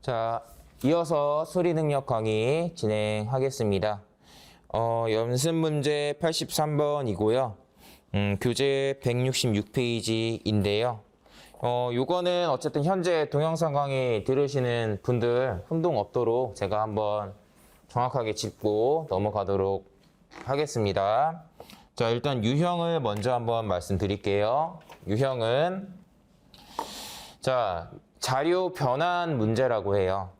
자, 이어서 소리 능력 강의 진행하겠습니다. 연습 문제 83번이고요. 교재 166페이지인데요. 요거는 어쨌든 현재 동영상 강의 들으시는 분들 혼동 없도록 제가 한번 정확하게 짚고 넘어가도록 하겠습니다. 자, 일단 유형을 먼저 한번 말씀드릴게요. 유형은 자, 자료 변환 문제라고 해요.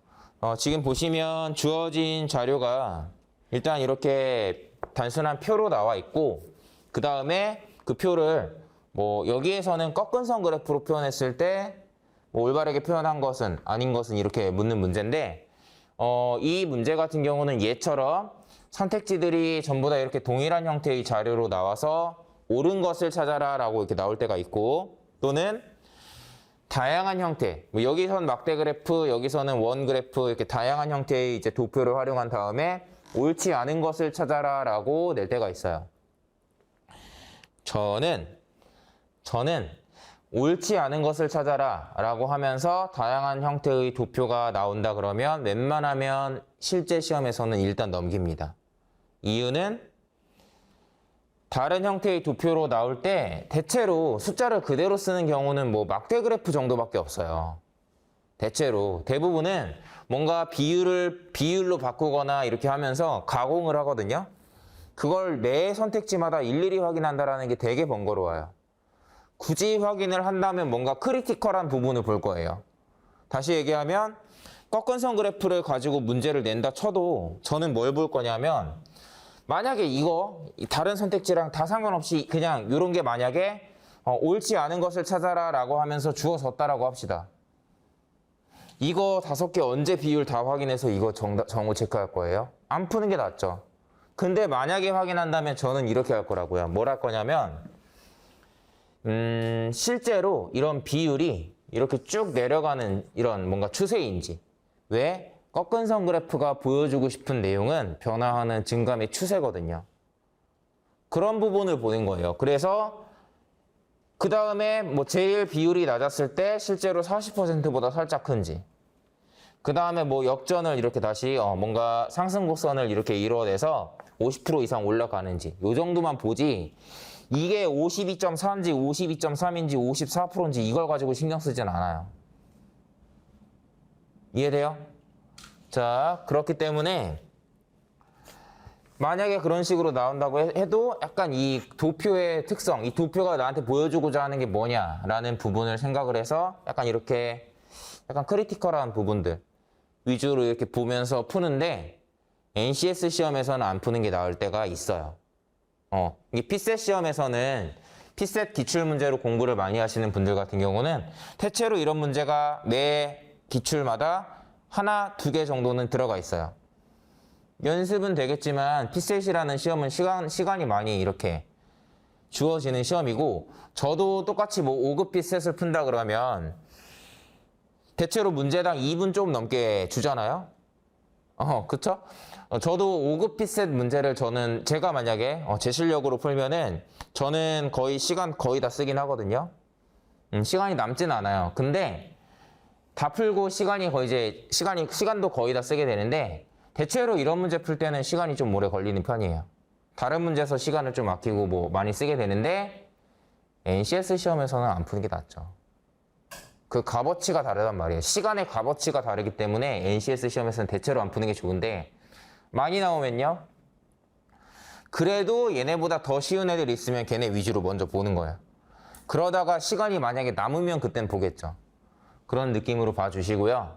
지금 보시면 주어진 자료가 일단 이렇게 단순한 표로 나와 있고, 그 다음에 그 표를 여기에서는 꺾은 선 그래프로 표현했을 때 올바르게 표현한 것은 아닌 것은 이렇게 묻는 문제인데, 이 문제 같은 경우는 얘처럼 선택지들이 전부 다 이렇게 동일한 형태의 자료로 나와서 옳은 것을 찾아라 라고 이렇게 나올 때가 있고, 또는 다양한 형태, 여기서는 막대 그래프, 여기서는 원 그래프, 이렇게 다양한 형태의 이제 도표를 활용한 다음에 옳지 않은 것을 찾아라 라고 낼 때가 있어요. 저는 옳지 않은 것을 찾아라 라고 하면서 다양한 형태의 도표가 나온다 그러면 웬만하면 실제 시험에서는 일단 넘깁니다. 이유는 다른 형태의 도표로 나올 때 대체로 숫자를 그대로 쓰는 경우는 막대 그래프 정도밖에 없어요. 대부분은 뭔가 비율로 바꾸거나 이렇게 하면서 가공을 하거든요. 그걸 매 선택지마다 일일이 확인한다는 게 되게 번거로워요. 굳이 확인을 한다면 뭔가 크리티컬한 부분을 볼 거예요. 다시 얘기하면 꺾은 선 그래프를 가지고 문제를 낸다 쳐도 저는 뭘 볼 거냐면, 만약에 이거 다른 선택지랑 다 상관없이 그냥 이런 게 만약에 옳지 않은 것을 찾아라 라고 하면서 주어졌다라고 합시다. 이거 5개 언제 비율 다 확인해서 이거 정오 체크할 거예요? 안 푸는 게 낫죠. 근데 만약에 확인한다면 저는 이렇게 할 거라고요. 뭘 할 거냐면 실제로 이런 비율이 이렇게 쭉 내려가는 이런 뭔가 추세인지, 왜? 꺾은 선 그래프가 보여주고 싶은 내용은 변화하는 증감의 추세거든요. 그런 부분을 보는 거예요. 그래서 그 다음에 제일 비율이 낮았을 때 실제로 40%보다 살짝 큰지, 그 다음에 역전을 이렇게 다시 뭔가 상승 곡선을 이렇게 이뤄내서 50% 이상 올라가는지, 요 정도만 보지 이게 52.4인지 52.3인지 54%인지 이걸 가지고 신경 쓰진 않아요. 이해돼요? 자, 그렇기 때문에 만약에 그런 식으로 나온다고 해도 약간 이 도표의 특성, 이 도표가 나한테 보여주고자 하는 게 뭐냐라는 부분을 생각을 해서 약간 이렇게 약간 크리티컬한 부분들 위주로 이렇게 보면서 푸는데, NCS 시험에서는 안 푸는 게 나을 때가 있어요. 이 피셋 시험에서는 피셋 기출 문제로 공부를 많이 하시는 분들 같은 경우는 대체로 이런 문제가 매 기출마다 하나, 2개 정도는 들어가 있어요. 연습은 되겠지만 피셋이라는 시험은 시간이 많이 이렇게 주어지는 시험이고, 저도 똑같이 5급 피셋을 푼다 그러면 대체로 문제당 2분 좀 넘게 주잖아요. 그쵸? 저도 5급 피셋 문제를 제가 만약에 제 실력으로 풀면은 저는 시간 거의 다 쓰긴 하거든요. 시간이 남진 않아요. 근데 다 풀고 시간도 거의 다 쓰게 되는데, 대체로 이런 문제 풀 때는 시간이 좀 오래 걸리는 편이에요. 다른 문제에서 시간을 좀 아끼고 많이 쓰게 되는데, NCS 시험에서는 안 푸는 게 낫죠. 그 값어치가 다르단 말이에요. 시간의 값어치가 다르기 때문에 NCS 시험에서는 대체로 안 푸는 게 좋은데, 많이 나오면요, 그래도 얘네보다 더 쉬운 애들이 있으면 걔네 위주로 먼저 보는 거예요. 그러다가 시간이 만약에 남으면 그땐 보겠죠. 그런 느낌으로 봐주시고요.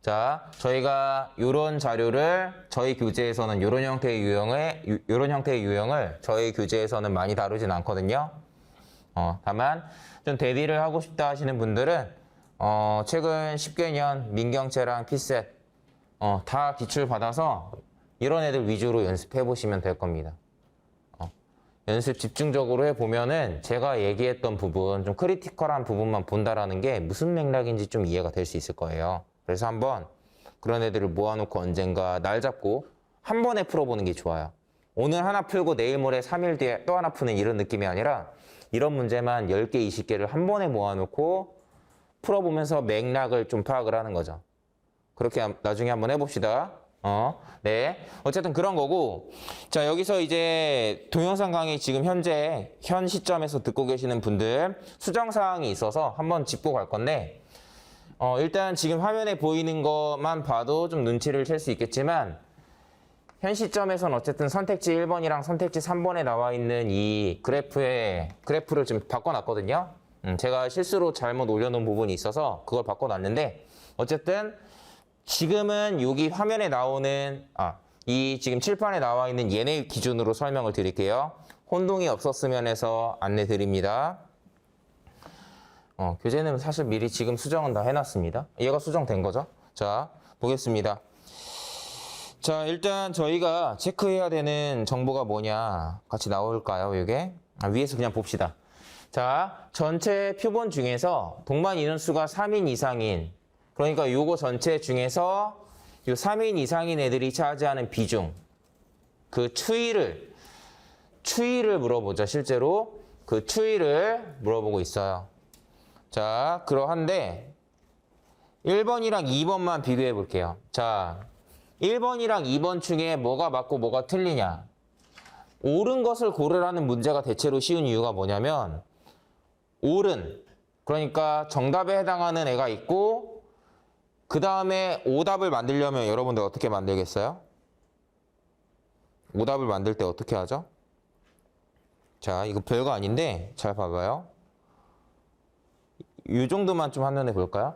자, 저희가 이런 자료를 저희 교재에서는 이런 형태의 유형을 저희 교재에서는 많이 다루진 않거든요. 다만 좀 대비를 하고 싶다 하시는 분들은 최근 10개년 민경채랑 피셋 다 기출 받아서 이런 애들 위주로 연습해 보시면 될 겁니다. 연습 집중적으로 해보면은 제가 얘기했던 부분, 좀 크리티컬한 부분만 본다라는 게 무슨 맥락인지 좀 이해가 될 수 있을 거예요. 그래서 한번 그런 애들을 모아놓고 언젠가 날 잡고 한 번에 풀어보는 게 좋아요. 오늘 하나 풀고 내일 모레 3일 뒤에 또 하나 푸는 이런 느낌이 아니라, 이런 문제만 10개, 20개를 한 번에 모아놓고 풀어보면서 맥락을 좀 파악을 하는 거죠. 그렇게 나중에 한번 해봅시다. 네. 어쨌든 그런 거고. 자, 여기서 이제 동영상 강의 지금 현 시점에서 듣고 계시는 분들 수정사항이 있어서 한번 짚고 갈 건데, 일단 지금 화면에 보이는 것만 봐도 좀 눈치를 챌 수 있겠지만, 현 시점에서는 어쨌든 선택지 1번이랑 선택지 3번에 나와 있는 이 그래프를 좀 바꿔놨거든요. 제가 실수로 잘못 올려놓은 부분이 있어서 그걸 바꿔놨는데, 어쨌든 지금은 여기 화면에 나오는 이 지금 칠판에 나와 있는 얘네 기준으로 설명을 드릴게요. 혼동이 없었으면 해서 안내 드립니다. 교재는 사실 미리 지금 수정은 다 해놨습니다. 얘가 수정된 거죠. 자, 보겠습니다. 자, 일단 저희가 체크해야 되는 정보가 뭐냐 같이 나올까요, 이게? 위에서 그냥 봅시다. 자, 전체 표본 중에서 동반 인원수가 3인 이상인, 그러니까 요거 전체 중에서 요 3인 이상인 애들이 차지하는 비중, 그 추이를 물어보죠. 실제로 그 추이를 물어보고 있어요. 자, 그러한데 1번이랑 2번만 비교해 볼게요. 자, 1번이랑 2번 중에 뭐가 맞고 뭐가 틀리냐. 옳은 것을 고르라는 문제가 대체로 쉬운 이유가 뭐냐면, 옳은, 그러니까 정답에 해당하는 애가 있고, 그 다음에 오답을 만들려면 여러분들 어떻게 만들겠어요? 오답을 만들 때 어떻게 하죠? 자, 이거 별거 아닌데 잘 봐봐요. 이 정도만 좀 화면에 볼까요?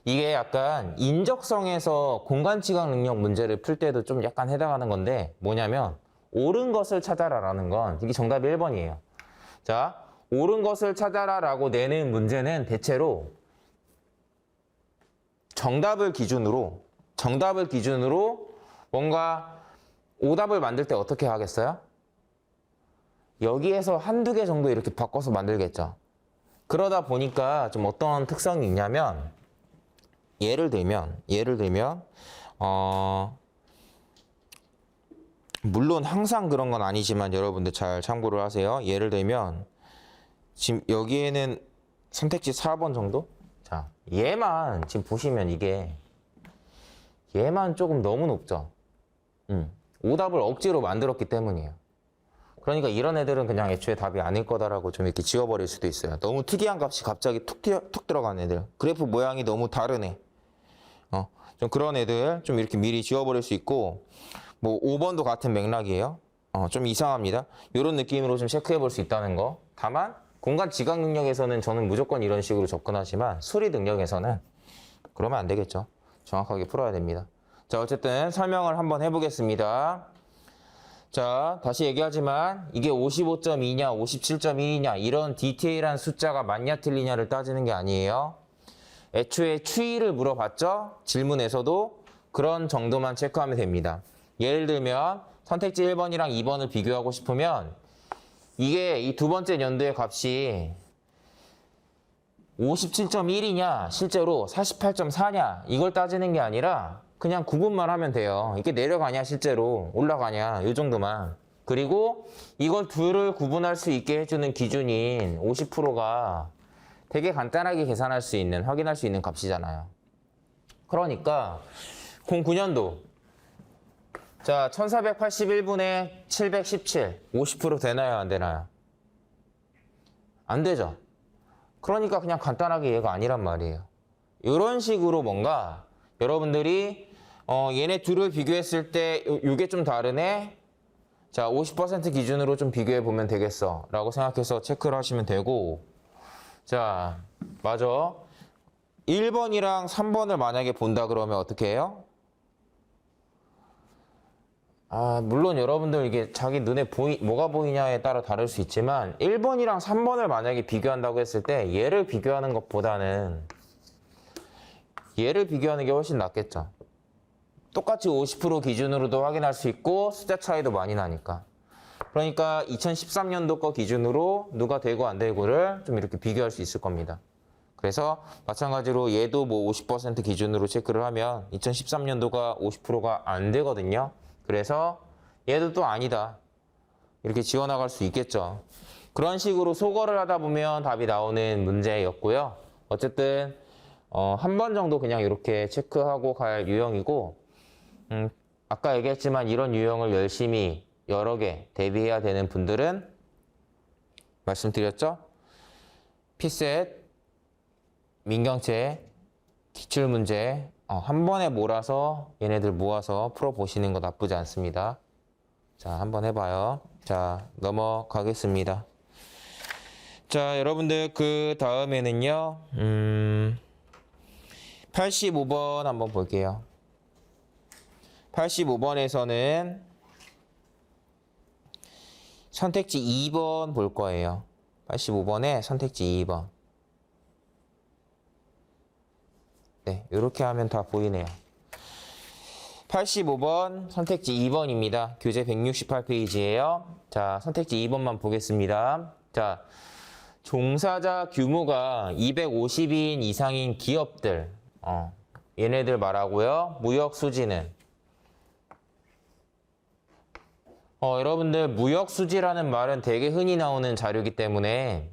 이게 약간 인적성에서 공간지각 능력 문제를 풀 때도 좀 약간 해당하는 건데, 뭐냐면 옳은 것을 찾아라라는 건 이게 정답이 1번이에요. 자, 옳은 것을 찾아라라고 내는 문제는 대체로 정답을 기준으로 뭔가 오답을 만들 때 어떻게 하겠어요? 여기에서 한두 개 정도 이렇게 바꿔서 만들겠죠. 그러다 보니까 좀 어떤 특성이 있냐면, 예를 들면 물론 항상 그런 건 아니지만 여러분들 잘 참고를 하세요. 예를 들면 지금 여기에는 선택지 4번 정도? 자, 얘만 지금 보시면 얘만 조금 너무 높죠. 오답을 억지로 만들었기 때문이에요. 그러니까 이런 애들은 그냥 애초에 답이 아닐 거다라고 좀 이렇게 지워버릴 수도 있어요. 너무 특이한 값이 갑자기 툭 들어간 애들. 그래프 모양이 너무 다르네. 좀 그런 애들 좀 이렇게 미리 지워버릴 수 있고, 뭐 5번도 같은 맥락이에요. 좀 이상합니다. 이런 느낌으로 좀 체크해 볼 수 있다는 거. 다만 공간 지각 능력에서는 저는 무조건 이런 식으로 접근하지만 수리 능력에서는 그러면 안 되겠죠. 정확하게 풀어야 됩니다. 자, 어쨌든 설명을 한번 해보겠습니다. 자, 다시 얘기하지만 이게 55.2냐 57.1이냐 이런 디테일한 숫자가 맞냐 틀리냐를 따지는 게 아니에요. 애초에 추이를 물어봤죠? 질문에서도 그런 정도만 체크하면 됩니다. 예를 들면 선택지 1번이랑 2번을 비교하고 싶으면 이게 이 두 번째 연도의 값이 57.1이냐 실제로 48.4냐 이걸 따지는 게 아니라 그냥 구분만 하면 돼요. 이게 내려가냐 실제로 올라가냐 이 정도만. 그리고 이걸 둘을 구분할 수 있게 해주는 기준인 50%가 되게 간단하게 계산할 수 있는, 확인할 수 있는 값이잖아요. 그러니까 09년도 자, 1481분의 717 50% 되나요 안 되나요? 안 되죠. 그러니까 그냥 간단하게 얘가 아니란 말이에요. 이런 식으로 뭔가 여러분들이 얘네 둘을 비교했을 때 이게 좀 다르네. 자, 50% 기준으로 좀 비교해 보면 되겠어 라고 생각해서 체크를 하시면 되고, 자, 맞아. 1번이랑 3번을 만약에 본다 그러면 어떻게 해요? 물론 여러분들 이게 자기 눈에 뭐가 보이냐에 따라 다를 수 있지만 1번이랑 3번을 만약에 비교한다고 했을 때 얘를 비교하는 것보다는 얘를 비교하는 게 훨씬 낫겠죠. 똑같이 50% 기준으로도 확인할 수 있고 숫자 차이도 많이 나니까. 그러니까 2013년도 거 기준으로 누가 되고 안 되고를 좀 이렇게 비교할 수 있을 겁니다. 그래서 마찬가지로 얘도 뭐 50% 기준으로 체크를 하면 2013년도가 50%가 안 되거든요. 그래서 얘도 또 아니다. 이렇게 지워나갈 수 있겠죠. 그런 식으로 소거를 하다 보면 답이 나오는 문제였고요. 어쨌든 한 번 정도 그냥 이렇게 체크하고 갈 유형이고, 아까 얘기했지만 이런 유형을 열심히 여러 개 대비해야 되는 분들은 말씀드렸죠? 피셋, 민경채, 기출문제 한 번에 몰아서 얘네들 모아서 풀어보시는 거 나쁘지 않습니다. 자, 한번 해봐요. 자, 넘어가겠습니다. 자, 여러분들 그 다음에는요. 85번 한번 볼게요. 85번에서는 선택지 2번 볼 거예요. 85번에 선택지 2번. 네, 이렇게 하면 다 보이네요. 85번 선택지 2번입니다. 교재 168페이지예요. 자, 선택지 2번만 보겠습니다. 자, 종사자 규모가 250인 이상인 기업들, 얘네들 말하고요. 무역 수지는 여러분들 무역 수지라는 말은 되게 흔히 나오는 자료이기 때문에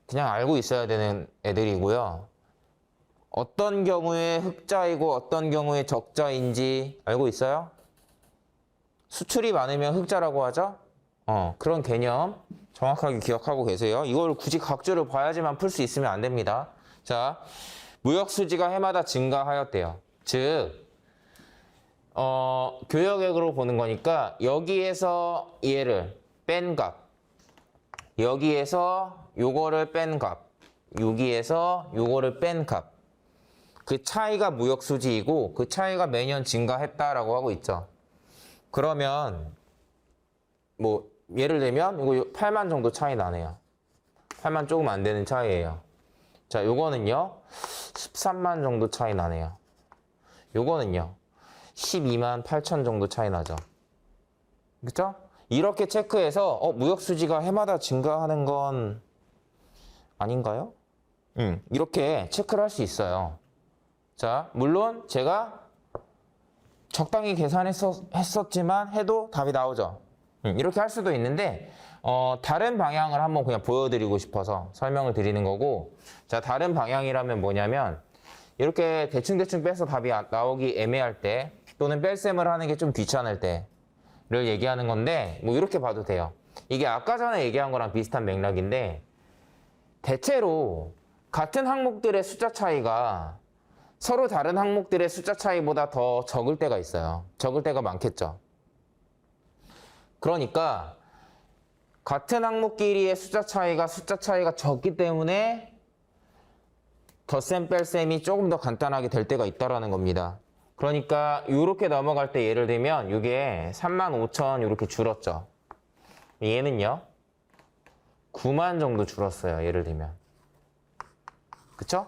그냥 알고 있어야 되는 애들이고요. 어떤 경우에 흑자이고 어떤 경우에 적자인지 알고 있어요? 수출이 많으면 흑자라고 하죠? 그런 개념 정확하게 기억하고 계세요. 이걸 굳이 각주를 봐야지만 풀 수 있으면 안 됩니다. 자, 무역 수지가 해마다 증가하였대요. 즉, 교역액으로 보는 거니까 여기에서 얘를 뺀 값, 여기에서 요거를 뺀 값, 여기에서 요거를 뺀 값. 그 차이가 무역 수지이고 그 차이가 매년 증가했다라고 하고 있죠. 그러면 뭐 예를 들면 이거 8만 정도 차이 나네요. 8만 조금 안 되는 차이예요. 자, 요거는요. 13만 정도 차이 나네요. 요거는요. 12만 8천 정도 차이 나죠. 그렇죠? 이렇게 체크해서 무역 수지가 해마다 증가하는 건 아닌가요? 이렇게 체크를 할 수 있어요. 자, 물론 제가 적당히 계산했었지만 해도 답이 나오죠. 이렇게 할 수도 있는데 다른 방향을 한번 그냥 보여드리고 싶어서 설명을 드리는 거고, 자, 다른 방향이라면 뭐냐면 이렇게 대충대충 빼서 답이 나오기 애매할 때 또는 뺄셈을 하는 게 좀 귀찮을 때를 얘기하는 건데, 뭐 이렇게 봐도 돼요. 이게 아까 전에 얘기한 거랑 비슷한 맥락인데, 대체로 같은 항목들의 숫자 차이가 서로 다른 항목들의 숫자 차이보다 더 적을 때가 있어요. 적을 때가 많겠죠. 그러니까 같은 항목끼리의 숫자 차이가 적기 때문에 덧셈 뺄셈이 조금 더 간단하게 될 때가 있다라는 겁니다. 그러니까 이렇게 넘어갈 때 예를 들면 이게 35,000 이렇게 줄었죠. 얘는요 9만 정도 줄었어요. 예를 들면, 그쵸?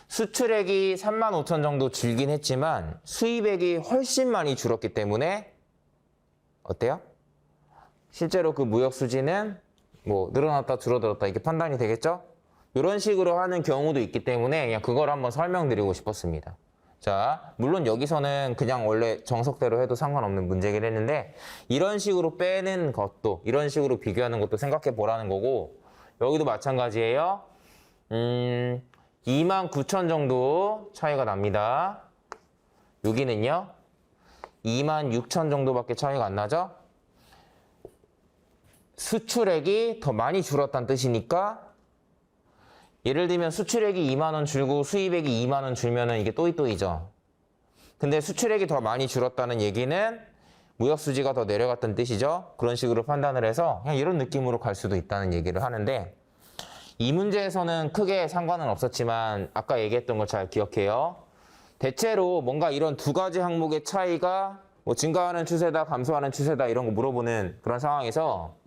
수출액이 35,000 정도 줄긴 했지만 수입액이 훨씬 많이 줄었기 때문에 어때요? 실제로 그 무역 수지는 뭐 늘어났다 줄어들었다 이렇게 판단이 되겠죠? 이런 식으로 하는 경우도 있기 때문에 그냥 그걸 한번 설명드리고 싶었습니다. 자, 물론 여기서는 그냥 원래 정석대로 해도 상관없는 문제긴 했는데 이런 식으로 빼는 것도, 이런 식으로 비교하는 것도 생각해 보라는 거고, 여기도 마찬가지예요. 29,000 정도 차이가 납니다. 여기는요 26,000 정도밖에 차이가 안 나죠? 수출액이 더 많이 줄었다는 뜻이니까, 예를 들면 수출액이 2만 원 줄고 수입액이 2만 원 줄면은 이게 또이또이죠. 근데 수출액이 더 많이 줄었다는 얘기는 무역 수지가 더 내려갔다는 뜻이죠. 그런 식으로 판단을 해서 그냥 이런 느낌으로 갈 수도 있다는 얘기를 하는데, 이 문제에서는 크게 상관은 없었지만 아까 얘기했던 걸 잘 기억해요. 대체로 뭔가 이런 두 가지 항목의 차이가 뭐 증가하는 추세다, 감소하는 추세다 이런 거 물어보는 그런 상황에서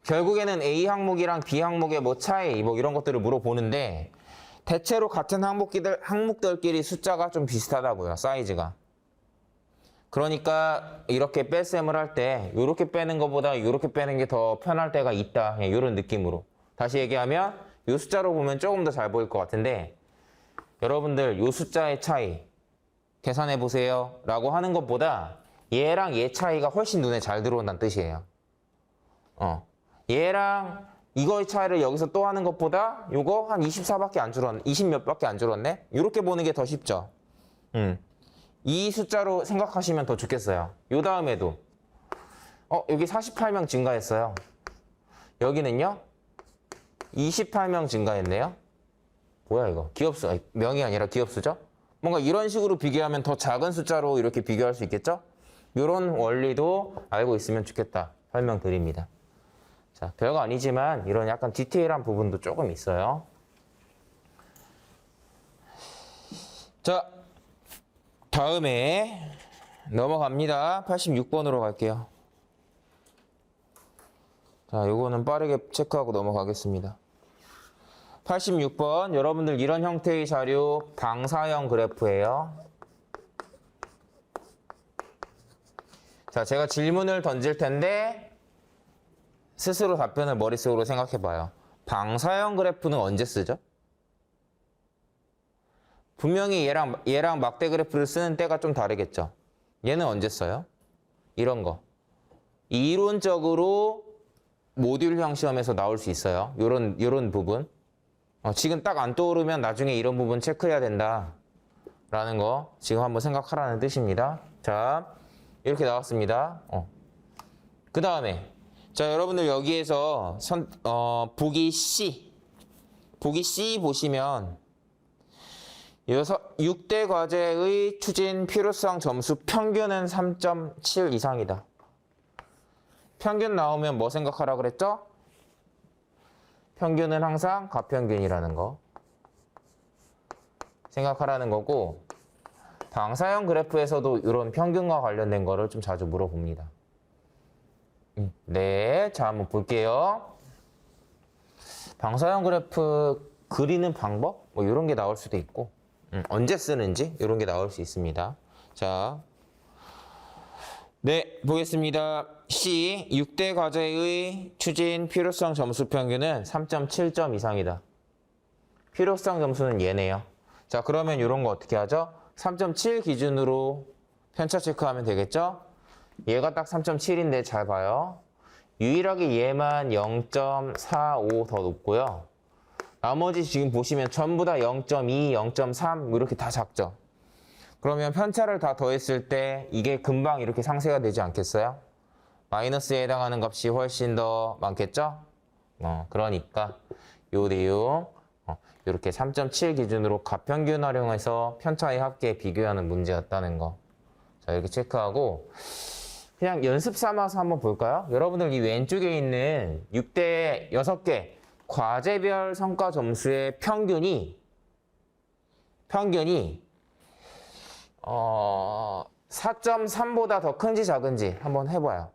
결국에는 A 항목이랑 B 항목의 뭐 차이 뭐 이런 것들을 물어보는데, 대체로 같은 항목들끼리 숫자가 좀 비슷하다고요. 사이즈가. 그러니까 이렇게 뺄셈을 할 때 이렇게 빼는 것보다 이렇게 빼는 게 더 편할 때가 있다. 그냥 이런 느낌으로. 다시 얘기하면 이 숫자로 보면 조금 더 잘 보일 것 같은데, 여러분들 이 숫자의 차이 계산해 보세요 라고 하는 것보다 얘랑 얘 차이가 훨씬 눈에 잘 들어온다는 뜻이에요. 얘랑 이거의 차이를 여기서 또 하는 것보다 요거 한 24밖에 안 줄었네. 20몇 밖에 안 줄었네. 이렇게 보는 게 더 쉽죠. 이 숫자로 생각하시면 더 좋겠어요. 요 다음에도 여기 48명 증가했어요. 여기는요 28명 증가했네요. 뭐야 이거? 기업수, 아니, 명이 아니라 기업수죠? 뭔가 이런 식으로 비교하면 더 작은 숫자로 이렇게 비교할 수 있겠죠? 이런 원리도 알고 있으면 좋겠다 설명드립니다. 자, 별거 아니지만 이런 약간 디테일한 부분도 조금 있어요. 자, 다음에 넘어갑니다. 86번으로 갈게요. 자, 요거는 빠르게 체크하고 넘어가겠습니다. 86번, 여러분들 이런 형태의 자료 방사형 그래프예요. 자, 제가 질문을 던질 텐데 스스로 답변을 머릿속으로 생각해 봐요. 방사형 그래프는 언제 쓰죠? 분명히 얘랑 막대 그래프를 쓰는 때가 좀 다르겠죠. 얘는 언제 써요? 이런 거. 이론적으로 모듈형 시험에서 나올 수 있어요. 요런 부분. 지금 딱 안 떠오르면 나중에 이런 부분 체크해야 된다. 라는 거 지금 한번 생각하라는 뜻입니다. 자, 이렇게 나왔습니다. 그 다음에 자, 여러분들 여기에서 보기 C 보시면 6대 과제의 추진 필요성 점수 평균은 3.7 이상이다. 평균 나오면 뭐 생각하라 그랬죠? 평균은 항상 가평균이라는 거 생각하라는 거고, 방사형 그래프에서도 이런 평균과 관련된 거를 좀 자주 물어봅니다. 네, 자 한번 볼게요. 방사형 그래프 그리는 방법? 뭐 이런 게 나올 수도 있고, 언제 쓰는지 이런 게 나올 수 있습니다. 자, 네, 보겠습니다. C, 6대 과제의 추진 필요성 점수 평균은 3.7점 이상이다. 필요성 점수는 얘네요. 자, 그러면 이런 거 어떻게 하죠? 3.7 기준으로 편차 체크하면 되겠죠? 얘가 딱 3.7인데 잘 봐요. 유일하게 얘만 0.45 더 높고요. 나머지 지금 보시면 전부 다 0.2, 0.3 이렇게 다 작죠? 그러면 편차를 다 더했을 때 이게 금방 이렇게 상쇄가 되지 않겠어요? 마이너스에 해당하는 값이 훨씬 더 많겠죠? 그러니까 요 내용 이렇게 3.7 기준으로 가평균 활용해서 편차의 합계 비교하는 문제였다는 거. 자, 이렇게 체크하고 그냥 연습 삼아서 한번 볼까요? 여러분들 이 왼쪽에 있는 6대 6개 과제별 성과 점수의 평균이 4.3보다 더 큰지 작은지 한번 해봐요.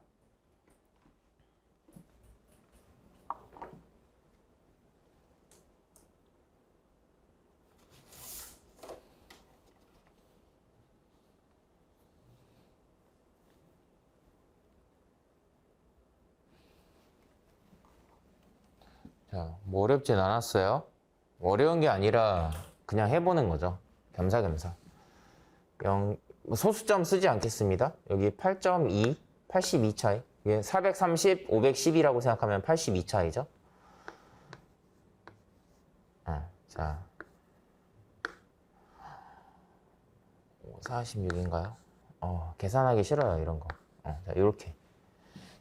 자, 뭐 어렵진 않았어요. 어려운 게 아니라 그냥 해보는 거죠. 겸사겸사. 소수점 쓰지 않겠습니다. 여기 8.2, 82 차이. 430, 510이라고 생각하면 82 차이죠. 자, 46인가요? 계산하기 싫어요, 이런 거. 자, 요렇게.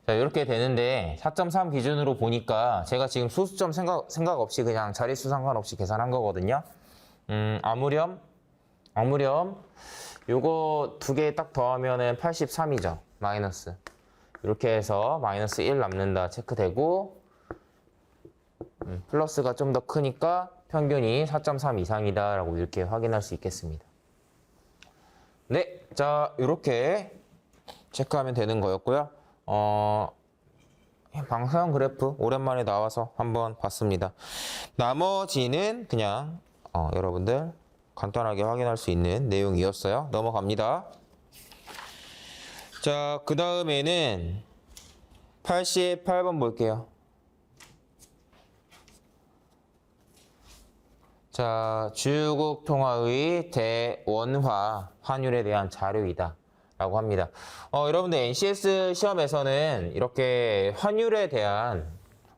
자, 이렇게 되는데 4.3 기준으로 보니까 제가 지금 소수점 생각 없이 그냥 자릿수 상관없이 계산한 거거든요. 아무렴 요거 두 개 딱 더하면은 83이죠. 마이너스. 이렇게 해서 마이너스 1 남는다 체크되고, 플러스가 좀 더 크니까 평균이 4.3 이상이다 라고 이렇게 확인할 수 있겠습니다. 네, 자 이렇게 체크하면 되는 거였고요. 방사형 그래프 오랜만에 나와서 한번 봤습니다. 나머지는 그냥 여러분들 간단하게 확인할 수 있는 내용이었어요. 넘어갑니다. 자, 그 다음에는 88번 볼게요. 자, 주요국 통화의 대원화 환율에 대한 자료이다 라고 합니다. 여러분들 NCS 시험에서는 이렇게 환율에 대한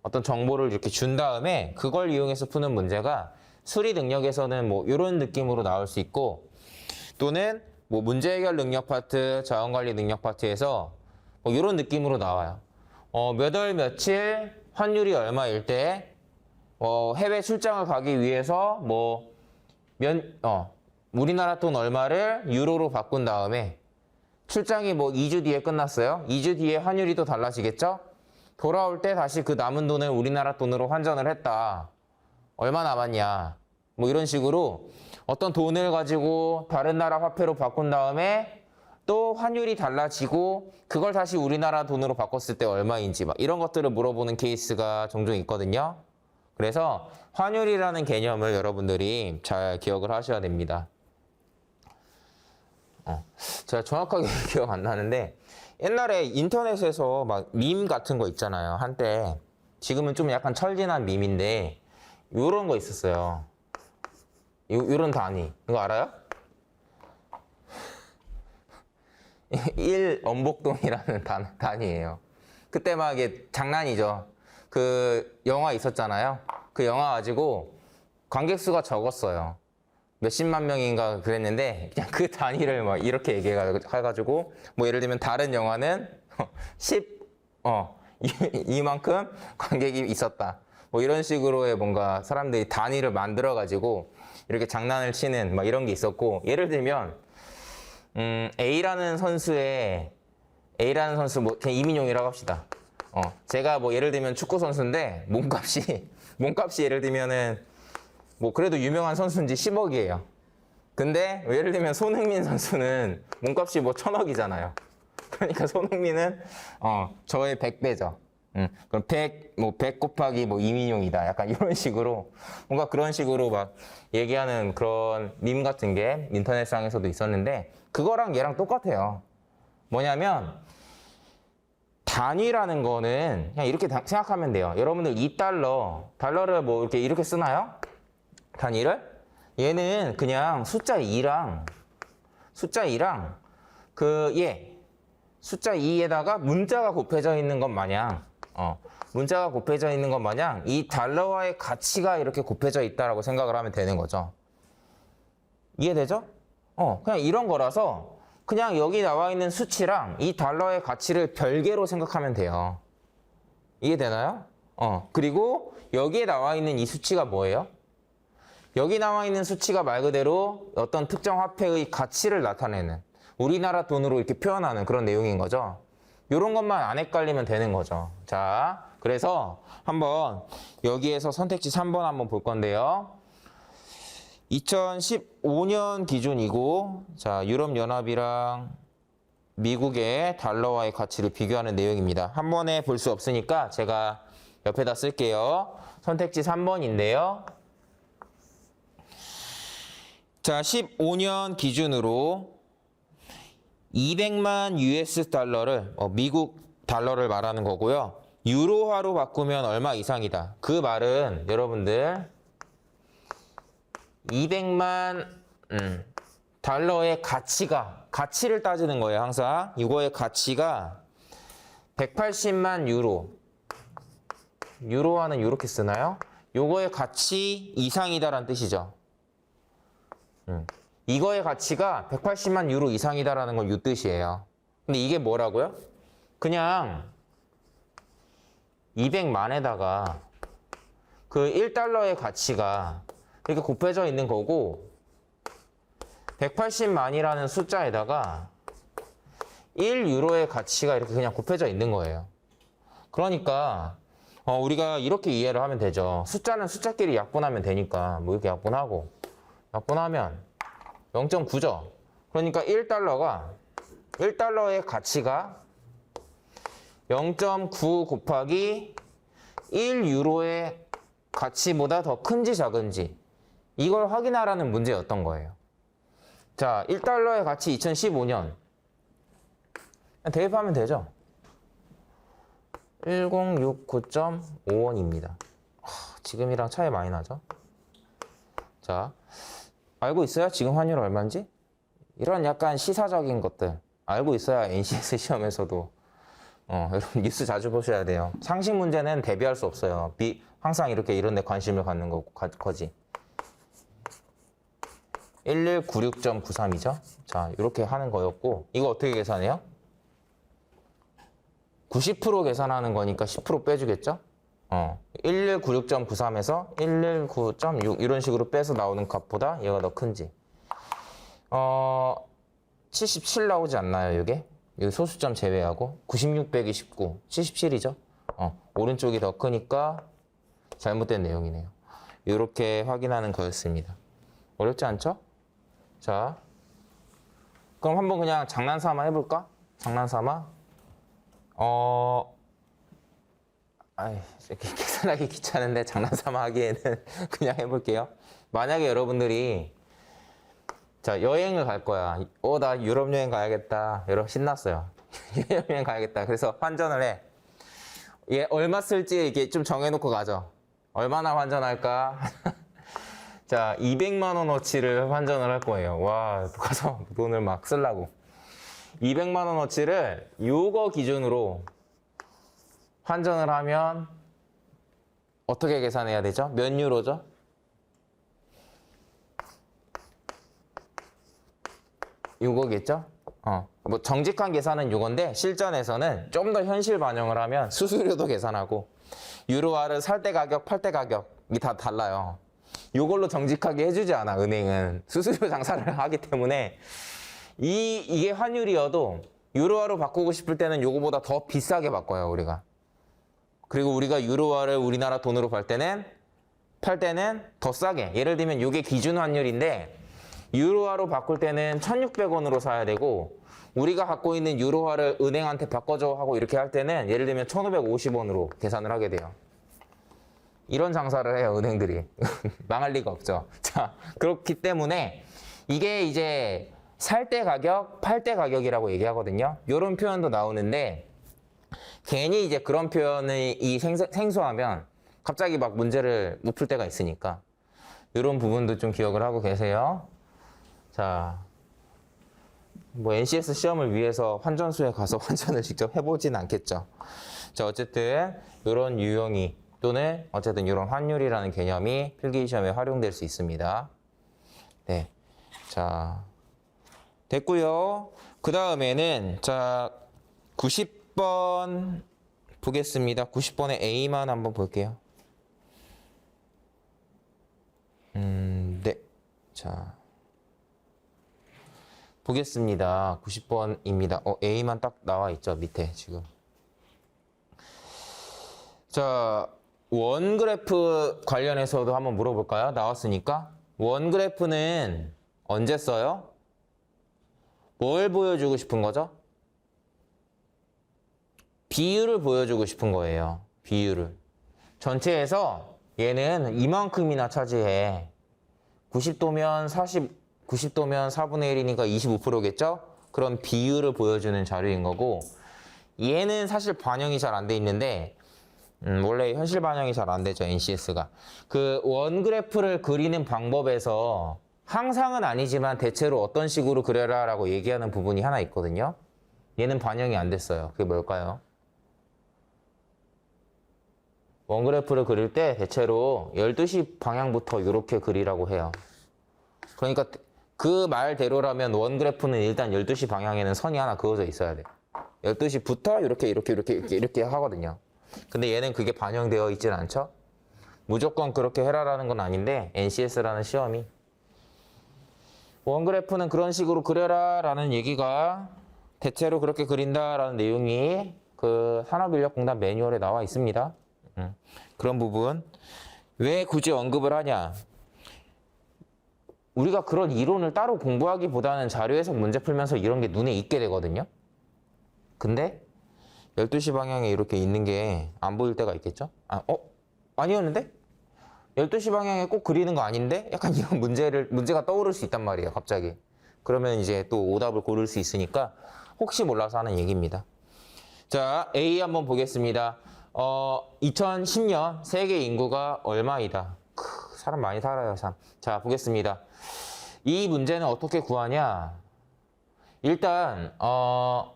어떤 정보를 이렇게 준 다음에 그걸 이용해서 푸는 문제가 수리 능력에서는 뭐 이런 느낌으로 나올 수 있고, 또는 뭐 문제 해결 능력 파트, 자원 관리 능력 파트에서 뭐 이런 느낌으로 나와요. 몇 월 며칠 환율이 얼마일 때 해외 출장을 가기 위해서 우리나라 돈 얼마를 유로로 바꾼 다음에 출장이 뭐 2주 뒤에 끝났어요. 2주 뒤에 환율이 또 달라지겠죠? 돌아올 때 다시 그 남은 돈을 우리나라 돈으로 환전을 했다. 얼마 남았냐. 뭐 이런 식으로 어떤 돈을 가지고 다른 나라 화폐로 바꾼 다음에 또 환율이 달라지고 그걸 다시 우리나라 돈으로 바꿨을 때 얼마인지 막 이런 것들을 물어보는 케이스가 종종 있거든요. 그래서 환율이라는 개념을 여러분들이 잘 기억을 하셔야 됩니다. 제가 정확하게 기억 안 나는데 옛날에 인터넷에서 막 밈 같은 거 있잖아요. 한때. 지금은 좀 약간 철진한 밈인데 요런 거 있었어요. 요런 단위. 이거 알아요? 1 엄복동이라는 단위예요. 그때 막 이게 장난이죠. 그 영화 있었잖아요. 그 영화 가지고 관객 수가 적었어요. 몇십만 명인가 그랬는데 그냥 그 단위를 막 이렇게 얘기해가지고 뭐 예를 들면 다른 영화는 2만큼 관객이 있었다. 뭐 이런 식으로의 뭔가 사람들이 단위를 만들어가지고 이렇게 장난을 치는 막 이런 게 있었고, 예를 들면 A라는 선수 뭐 그냥 이민용이라고 합시다. 제가 뭐 예를 들면 축구 선수인데 몸값이 예를 들면은 뭐 그래도 유명한 선수인지 10억이에요. 근데 예를 들면 손흥민 선수는 몸값이 뭐 1000억이잖아요. 그러니까 손흥민은 저의 100배죠. 그럼 100 곱하기 뭐 이민용이다. 약간 이런 식으로 뭔가 그런 식으로 막 얘기하는 그런 밈 같은 게 인터넷상에서도 있었는데 그거랑 얘랑 똑같아요. 뭐냐면 단위라는 거는 그냥 이렇게 생각하면 돼요. 여러분들 2달러를 뭐 이렇게 쓰나요? 단위를? 얘는 그냥 숫자 2랑 숫자 2에다가 문자가 곱해져 있는 것 마냥 이 달러와의 가치가 이렇게 곱해져 있다라고 생각을 하면 되는 거죠. 이해되죠? 그냥 이런 거라서 그냥 여기 나와 있는 수치랑 이 달러의 가치를 별개로 생각하면 돼요. 이해되나요? 그리고 여기에 나와 있는 이 수치가 뭐예요? 여기 나와 있는 수치가 말 그대로 어떤 특정 화폐의 가치를 나타내는, 우리나라 돈으로 이렇게 표현하는 그런 내용인 거죠. 이런 것만 안 헷갈리면 되는 거죠. 자, 그래서 한번 여기에서 선택지 3번 한번 볼 건데요. 2015년 기준이고, 자, 유럽연합이랑 미국의 달러와의 가치를 비교하는 내용입니다. 한 번에 볼 수 없으니까 제가 옆에다 쓸게요. 선택지 3번인데요. 자, 15년 기준으로 200만 US 달러를, 미국 달러를 말하는 거고요. 유로화로 바꾸면 얼마 이상이다. 그 말은 여러분들 200만 달러의 가치를 따지는 거예요. 항상 이거의 가치가 180만 유로화는 이렇게 쓰나요? 요거의 가치 이상이다라는 뜻이죠. 이거의 가치가 180만 유로 이상이다라는 건 이 뜻이에요. 근데 이게 뭐라고요? 그냥 200만에다가 그 1달러의 가치가 이렇게 곱해져 있는 거고, 180만이라는 숫자에다가 1유로의 가치가 이렇게 그냥 곱해져 있는 거예요. 그러니까 우리가 이렇게 이해를 하면 되죠. 숫자는 숫자끼리 약분하면 되니까 뭐 이렇게 약분하면 0.9죠. 그러니까 1달러의 가치가 0.9 곱하기 1유로의 가치보다 더 큰지 작은지 이걸 확인하라는 문제였던 거예요. 자, 1달러의 가치 2015년 대입하면 되죠. 1069.5원입니다. 지금이랑 차이 많이 나죠. 자, 알고 있어요? 지금 환율 얼마인지? 이런 약간 시사적인 것들 알고 있어야 NCS 시험에서도 여러분 뉴스 자주 보셔야 돼요. 상식 문제는 대비할 수 없어요. 항상 이렇게 이런 데 관심을 갖는 거지. 1196.93이죠. 자, 이렇게 하는 거였고 이거 어떻게 계산해요? 90% 계산하는 거니까 10% 빼주겠죠? 1196.93에서 119.6 이런 식으로 빼서 나오는 값보다 얘가 더 큰지 77 나오지 않나요, 이게? 이 소수점 제외하고 96 빼기 19, 77이죠? 오른쪽이 더 크니까 잘못된 내용이네요. 이렇게 확인하는 거였습니다. 어렵지 않죠? 자, 그럼 한번 그냥 장난삼아 해볼까? 장난삼아? 계산하기 귀찮은데 장난삼아 하기에는 그냥 해볼게요. 만약에 여러분들이 자, 여행을 갈 거야. 나 유럽 여행 가야겠다. 여러분 신났어요. 유럽 여행 가야겠다. 그래서 환전을 해. 얘 얼마 쓸지 이렇게 좀 정해놓고 가죠. 얼마나 환전할까? 자, 200만 원어치를 환전을 할 거예요. 와, 가서 돈을 막 쓰려고. 200만 원어치를 요거 기준으로 환전을 하면 어떻게 계산해야 되죠? 몇 유로죠? 요거겠죠? 뭐 정직한 계산은 요건데 실전에서는 좀 더 현실 반영을 하면 수수료도 계산하고 유로화를 살 때 가격, 팔 때 가격이 다 달라요. 요걸로 정직하게 해주지 않아, 은행은. 수수료 장사를 하기 때문에 이게 환율이어도 유로화로 바꾸고 싶을 때는 요거보다 더 비싸게 바꿔요, 우리가. 그리고 우리가 유로화를 우리나라 돈으로 팔 때는 더 싸게. 예를 들면 요게 기준 환율인데 유로화로 바꿀 때는 1,600원으로 사야 되고 우리가 갖고 있는 유로화를 은행한테 바꿔줘 하고 이렇게 할 때는 예를 들면 1,550원으로 계산을 하게 돼요. 이런 장사를 해요, 은행들이. 망할 리가 없죠. 자, 그렇기 때문에 이게 이제 살 때 가격, 팔 때 가격이라고 얘기하거든요. 이런 표현도 나오는데 괜히 이제 그런 표현이 생소하면 갑자기 막 문제를 못 풀 때가 있으니까 이런 부분도 좀 기억을 하고 계세요. 자, 뭐 NCS 시험을 위해서 환전소에 가서 환전을 직접 해보진 않겠죠. 자, 어쨌든 이런 유형이 또는 어쨌든 이런 환율이라는 개념이 필기시험에 활용될 수 있습니다. 네, 자 됐고요. 그 다음에는 자 90번 보겠습니다. 90번의 A만 한번 볼게요. 네, 자 보겠습니다. 90번입니다. A만 딱 나와 있죠, 밑에 지금. 자, 원그래프 관련해서도 한번 물어볼까요? 나왔으니까. 원그래프는 언제 써요? 뭘 보여주고 싶은 거죠? 비율을 보여주고 싶은 거예요. 비율을. 전체에서 얘는 이만큼이나 차지해. 90도면 90도면 4분의 1이니까 25%겠죠? 그런 비율을 보여주는 자료인 거고 얘는 사실 반영이 잘 안 돼 있는데 원래 현실 반영이 잘 안 되죠, NCS가. 그 원그래프를 그리는 방법에서 항상은 아니지만 대체로 어떤 식으로 그려라 라고 얘기하는 부분이 하나 있거든요. 얘는 반영이 안 됐어요. 그게 뭘까요? 원그래프를 그릴 때 대체로 12시 방향부터 이렇게 그리라고 해요. 그러니까 그 말대로라면 원그래프는 일단 12시 방향에는 선이 하나 그어져 있어야 돼요. 12시부터 이렇게 하거든요. 근데 얘는 그게 반영되어 있지는 않죠? 무조건 그렇게 해라라는 건 아닌데 NCS라는 시험이 원그래프는 그런 식으로 그려라 라는 얘기가 대체로 그렇게 그린다라는 내용이 그 산업인력공단 매뉴얼에 나와 있습니다. 그런 부분 왜 굳이 언급을 하냐? 우리가 그런 이론을 따로 공부하기보다는 자료 해석 문제 풀면서 이런 게 눈에 익게 되거든요. 근데 12시 방향에 이렇게 있는 게 안 보일 때가 있겠죠? 아니었는데? 12시 방향에 꼭 그리는 거 아닌데? 약간 이런 문제가 떠오를 수 있단 말이에요, 갑자기. 그러면 이제 또 오답을 고를 수 있으니까 혹시 몰라서 하는 얘기입니다. 자, A 한번 보겠습니다. 2010년 세계 인구가 얼마이다? 사람 많이 살아요, 참. 자, 보겠습니다. 이 문제는 어떻게 구하냐? 일단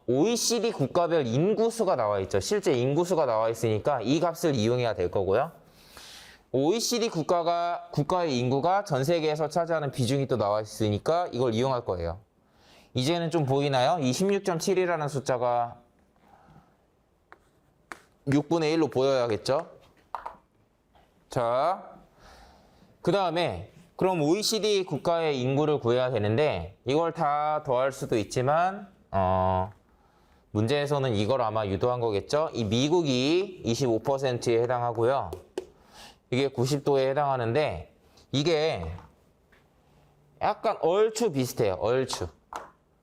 OECD 국가별 인구수가 나와 있죠. 실제 인구수가 나와 있으니까 이 값을 이용해야 될 거고요. OECD 국가의 인구가 전 세계에서 차지하는 비중이 또 나와 있으니까 이걸 이용할 거예요. 이제는 좀 보이나요? 이 16.7이라는 숫자가 6분의 1로 보여야겠죠? 자, 그 다음에 그럼 OECD 국가의 인구를 구해야 되는데 이걸 다 더할 수도 있지만 문제에서는 이걸 아마 유도한 거겠죠? 이 미국이 25%에 해당하고요. 이게 90도에 해당하는데 이게 약간 얼추 비슷해요. 얼추.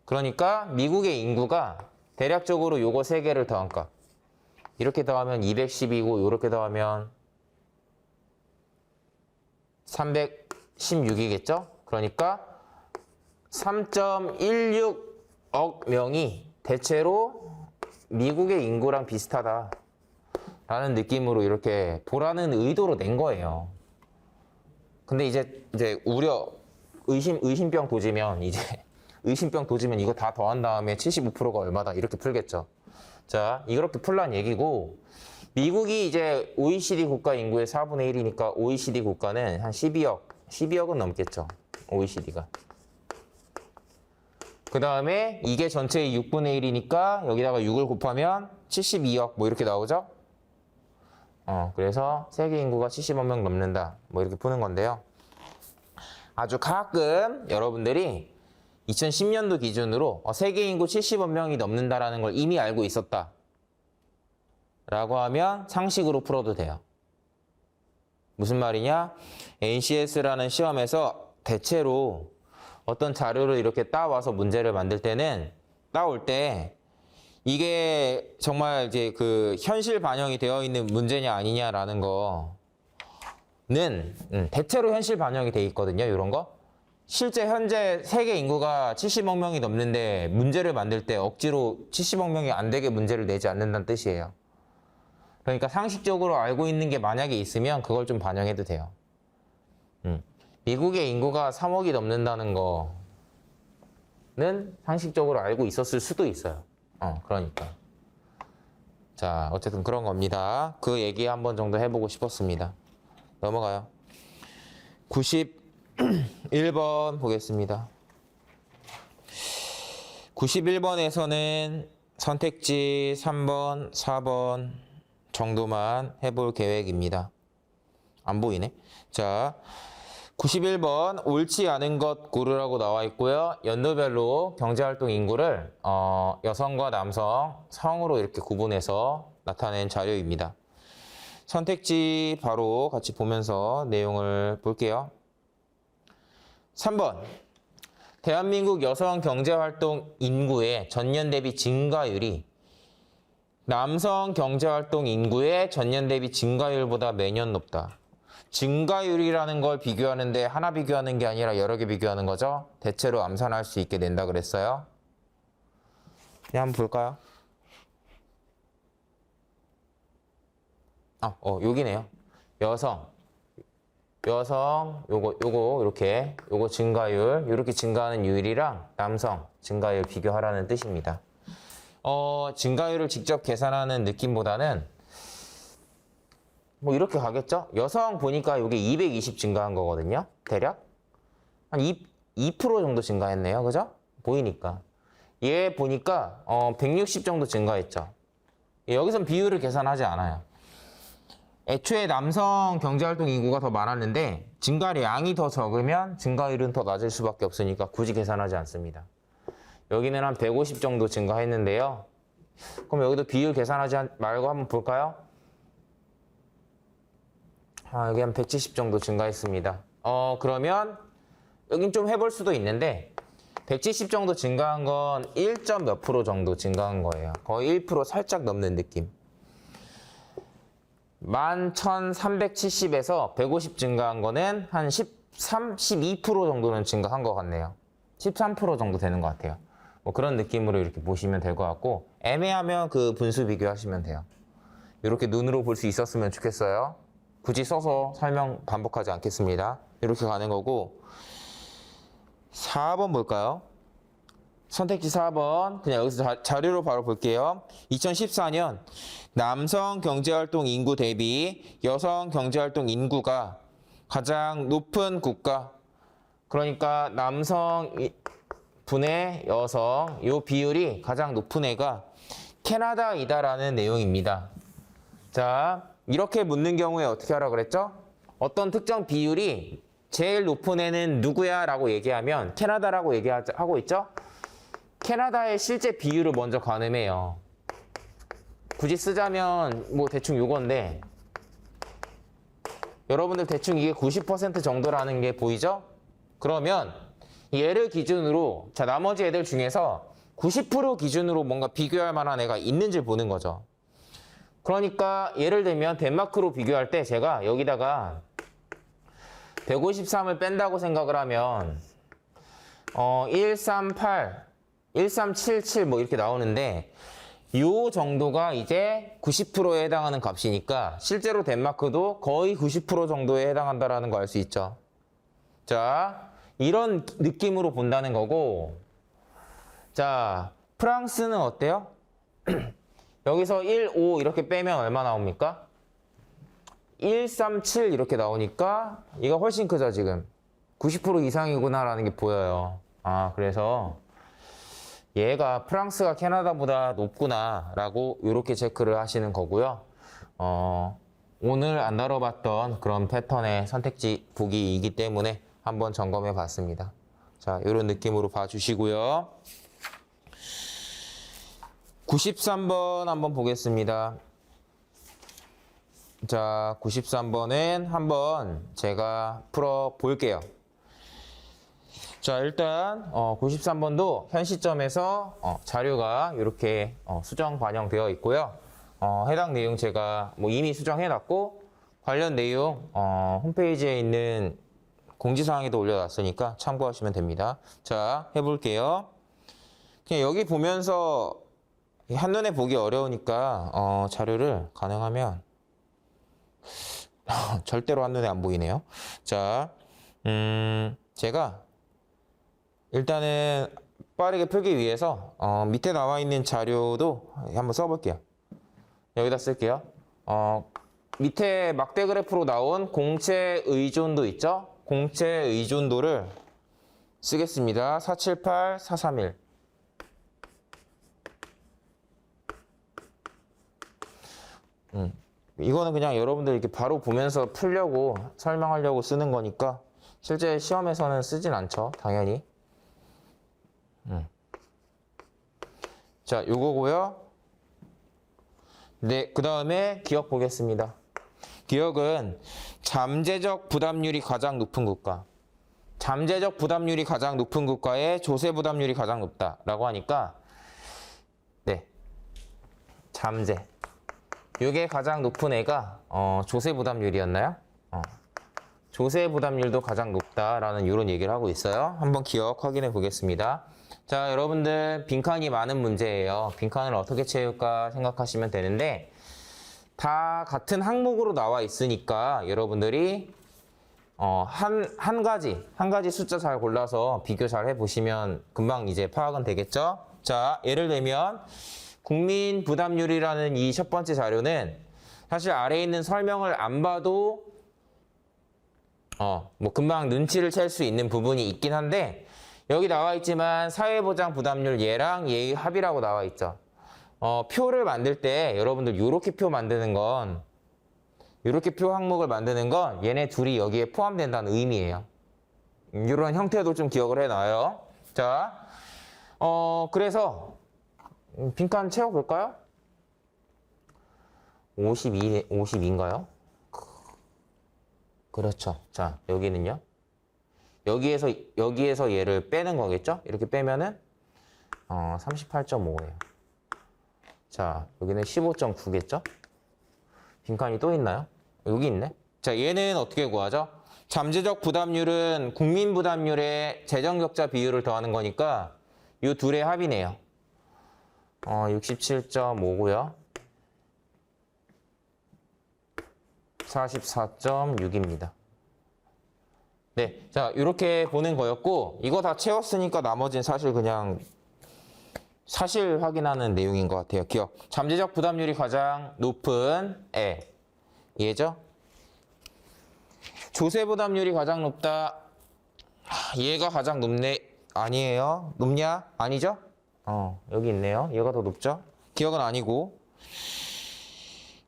그러니까 미국의 인구가 대략적으로 요거 3개를 더한 값. 이렇게 더하면 210이고 이렇게 더하면 316이겠죠? 그러니까 3.16억 명이 대체로 미국의 인구랑 비슷하다 라는 느낌으로 이렇게 보라는 의도로 낸 거예요. 근데 이제 의심병 도지면 이거 다 더한 다음에 75%가 얼마다 이렇게 풀겠죠. 자, 이렇게 풀란 얘기고 미국이 이제 OECD 국가 인구의 4분의 1이니까 OECD 국가는 한 12억은 넘겠죠. OECD가. 그 다음에 이게 전체의 6분의 1이니까 여기다가 6을 곱하면 72억 뭐 이렇게 나오죠. 그래서 세계 인구가 70억 명 넘는다. 뭐 이렇게 푸는 건데요. 아주 가끔 여러분들이 2010년도 기준으로 세계 인구 70억 명이 넘는다라는 걸 이미 알고 있었다. 라고 하면 상식으로 풀어도 돼요. 무슨 말이냐? NCS라는 시험에서 대체로 어떤 자료를 이렇게 따와서 문제를 만들 때는 따올 때 이게 정말 이제 그 현실 반영이 되어 있는 문제냐 아니냐라는 거는 대체로 현실 반영이 돼 있거든요. 이런 거. 실제 현재 세계 인구가 70억 명이 넘는데 문제를 만들 때 억지로 70억 명이 안 되게 문제를 내지 않는다는 뜻이에요. 그러니까 상식적으로 알고 있는 게 만약에 있으면 그걸 좀 반영해도 돼요. 미국의 인구가 3억이 넘는다는 거는 상식적으로 알고 있었을 수도 있어요. 그러니까. 자, 어쨌든 그런 겁니다. 그 얘기 한번 정도 해보고 싶었습니다. 넘어가요. 91번 보겠습니다. 91번에서는 선택지 3번, 4번 정도만 해볼 계획입니다. 안 보이네. 자, 91번 옳지 않은 것 고르라고 나와 있고요. 연도별로 경제활동 인구를 여성과 남성, 성으로 이렇게 구분해서 나타낸 자료입니다. 선택지 바로 같이 보면서 내용을 볼게요. 3번 대한민국 여성 경제활동 인구의 전년 대비 증가율이 남성 경제활동 인구의 전년 대비 증가율보다 매년 높다. 증가율이라는 걸 비교하는데 하나 비교하는 게 아니라 여러 개 비교하는 거죠. 대체로 암산할 수 있게 된다 그랬어요. 그냥 한번 볼까요? 여기네요. 여성 요거 이렇게 요거 증가율 이렇게 증가하는 율이랑 남성 증가율 비교하라는 뜻입니다. 증가율을 직접 계산하는 느낌보다는 뭐 이렇게 가겠죠? 여성 보니까 이게 220 증가한 거거든요. 대략 한 2% 정도 증가했네요. 그죠? 보이니까 얘 보니까 160 정도 증가했죠. 여기선 비율을 계산하지 않아요. 애초에 남성 경제활동 인구가 더 많았는데 증가량이 더 적으면 증가율은 더 낮을 수밖에 없으니까 굳이 계산하지 않습니다. 여기는 한 150 정도 증가했는데요. 그럼 여기도 비율 계산하지 말고 한번 볼까요? 여기 한 170 정도 증가했습니다. 그러면 여긴 좀 해볼 수도 있는데 170 정도 증가한 건 1점 몇 프로 정도 증가한 거예요. 거의 1% 살짝 넘는 느낌. 11,370에서 150 증가한 거는 한 13, 12% 정도는 증가한 것 같네요. 13% 정도 되는 것 같아요. 뭐 그런 느낌으로 이렇게 보시면 될 것 같고 애매하면 그 분수 비교하시면 돼요. 이렇게 눈으로 볼 수 있었으면 좋겠어요. 굳이 써서 설명 반복하지 않겠습니다. 이렇게 가는 거고 4번 볼까요? 선택지 4번. 그냥 여기서 자료로 바로 볼게요. 2014년 남성 경제활동 인구 대비 여성 경제활동 인구가 가장 높은 국가. 그러니까 남성 분의 여성 이 비율이 가장 높은 애가 캐나다이다라는 내용입니다. 자, 이렇게 묻는 경우에 어떻게 하라 그랬죠? 어떤 특정 비율이 제일 높은 애는 누구야? 라고 얘기하면 캐나다라고 얘기하고 있죠? 캐나다의 실제 비율을 먼저 가늠해요. 굳이 쓰자면 뭐 대충 요건데 여러분들 대충 이게 90% 정도라는 게 보이죠? 그러면 얘를 기준으로 자 나머지 애들 중에서 90% 기준으로 뭔가 비교할 만한 애가 있는지 보는 거죠. 그러니까 예를 들면 덴마크로 비교할 때 제가 여기다가 153을 뺀다고 생각을 하면 138, 1377 뭐 이렇게 나오는데 요 정도가 이제 90%에 해당하는 값이니까 실제로 덴마크도 거의 90% 정도에 해당한다라는 거 알 수 있죠. 자, 이런 느낌으로 본다는 거고 자, 프랑스는 어때요? 여기서 1, 5 이렇게 빼면 얼마 나옵니까? 137 이렇게 나오니까 이거 훨씬 크죠 지금 90% 이상이구나라는 게 보여요. 아 그래서 얘가 프랑스가 캐나다보다 높구나 라고 이렇게 체크를 하시는 거고요. 오늘 안 다뤄봤던 그런 패턴의 선택지 보기이기 때문에 한번 점검해 봤습니다. 자, 이런 느낌으로 봐주시고요. 93번 한번 보겠습니다. 자, 93번은 한번 제가 풀어 볼게요. 자, 일단 93번도 현 시점에서 자료가 이렇게 수정 반영되어 있고요. 해당 내용 제가 뭐 이미 수정해 놨고 관련 내용 홈페이지에 있는 공지사항에도 올려놨으니까 참고하시면 됩니다. 자, 해볼게요. 그냥 여기 보면서 한눈에 보기 어려우니까 자료를 가능하면 절대로 한눈에 안 보이네요. 자, 제가 일단은 빠르게 풀기 위해서 밑에 나와 있는 자료도 한번 써볼게요. 여기다 쓸게요. 밑에 막대 그래프로 나온 공채 의존도 있죠? 공채 의존도를 쓰겠습니다. 478, 431. 이거는 그냥 여러분들 이렇게 바로 보면서 풀려고 설명하려고 쓰는 거니까 실제 시험에서는 쓰진 않죠. 당연히. 자, 요거고요. 네, 그 다음에 기억 보겠습니다. 기억은 잠재적 부담률이 가장 높은 국가. 잠재적 부담률이 가장 높은 국가의 조세 부담률이 가장 높다라고 하니까 네, 잠재. 이게 가장 높은 애가 조세 부담률이었나요? 조세 부담률도 가장 높다라는 이런 얘기를 하고 있어요. 한번 기억 확인해 보겠습니다. 자, 여러분들 빈칸이 많은 문제예요. 빈칸을 어떻게 채울까 생각하시면 되는데 다 같은 항목으로 나와 있으니까 여러분들이 한 가지 숫자 잘 골라서 비교 잘 해보시면 금방 이제 파악은 되겠죠? 자, 예를 들면 국민 부담률이라는 이 첫 번째 자료는 사실 아래에 있는 설명을 안 봐도 뭐 금방 눈치를 챌 수 있는 부분이 있긴 한데 여기 나와 있지만 사회보장 부담률 얘랑 얘의 합이라고 나와 있죠. 표를 만들 때 여러분들 요렇게 표 만드는 건 이렇게 표 항목을 만드는 건 얘네 둘이 여기에 포함된다는 의미예요. 이런 형태도 좀 기억을 해놔요. 자, 그래서 빈칸 채워볼까요? 52인가요? 그렇죠. 자, 여기는요. 여기에서 얘를 빼는 거겠죠? 이렇게 빼면은 38.5예요. 자, 여기는 15.9겠죠? 빈칸이 또 있나요? 여기 있네. 자, 얘는 어떻게 구하죠? 잠재적 부담률은 국민 부담률의 재정 적자 비율을 더하는 거니까 이 둘의 합이네요. 67.5고요. 44.6입니다. 네, 자, 이렇게 보는 거였고 이거 다 채웠으니까 나머지는 사실 그냥 사실 확인하는 내용인 것 같아요. 기억. 잠재적 부담률이 가장 높은 애. 얘죠? 조세 부담률이 가장 높다. 얘가 가장 높네. 아니에요. 높냐? 아니죠? 여기 있네요. 얘가 더 높죠? 기억은 아니고.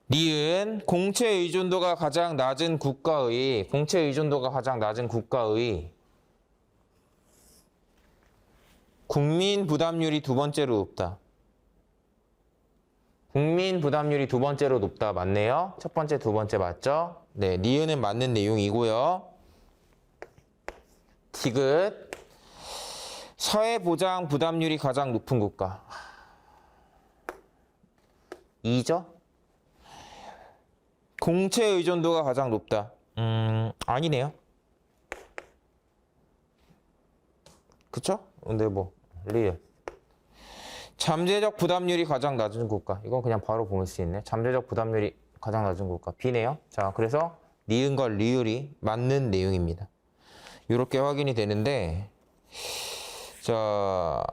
니은 공채 의존도가 가장 낮은 국가의 국민 부담률이 두 번째로 높다. 국민 부담률이 두 번째로 높다. 맞네요. 첫 번째, 두 번째 맞죠? 네, 니은은 맞는 내용이고요. 디귿 사회보장 부담률이 가장 높은 국가. 2죠? 공채 의존도가 가장 높다. 아니네요. 그쵸? 근데 뭐 리얼. 잠재적 부담률이 가장 낮은 국가. 이건 그냥 바로 볼 수 있네. 잠재적 부담률이 가장 낮은 국가. B네요. 자, 그래서 니은과 리을이 맞는 내용입니다. 이렇게 확인이 되는데, 자,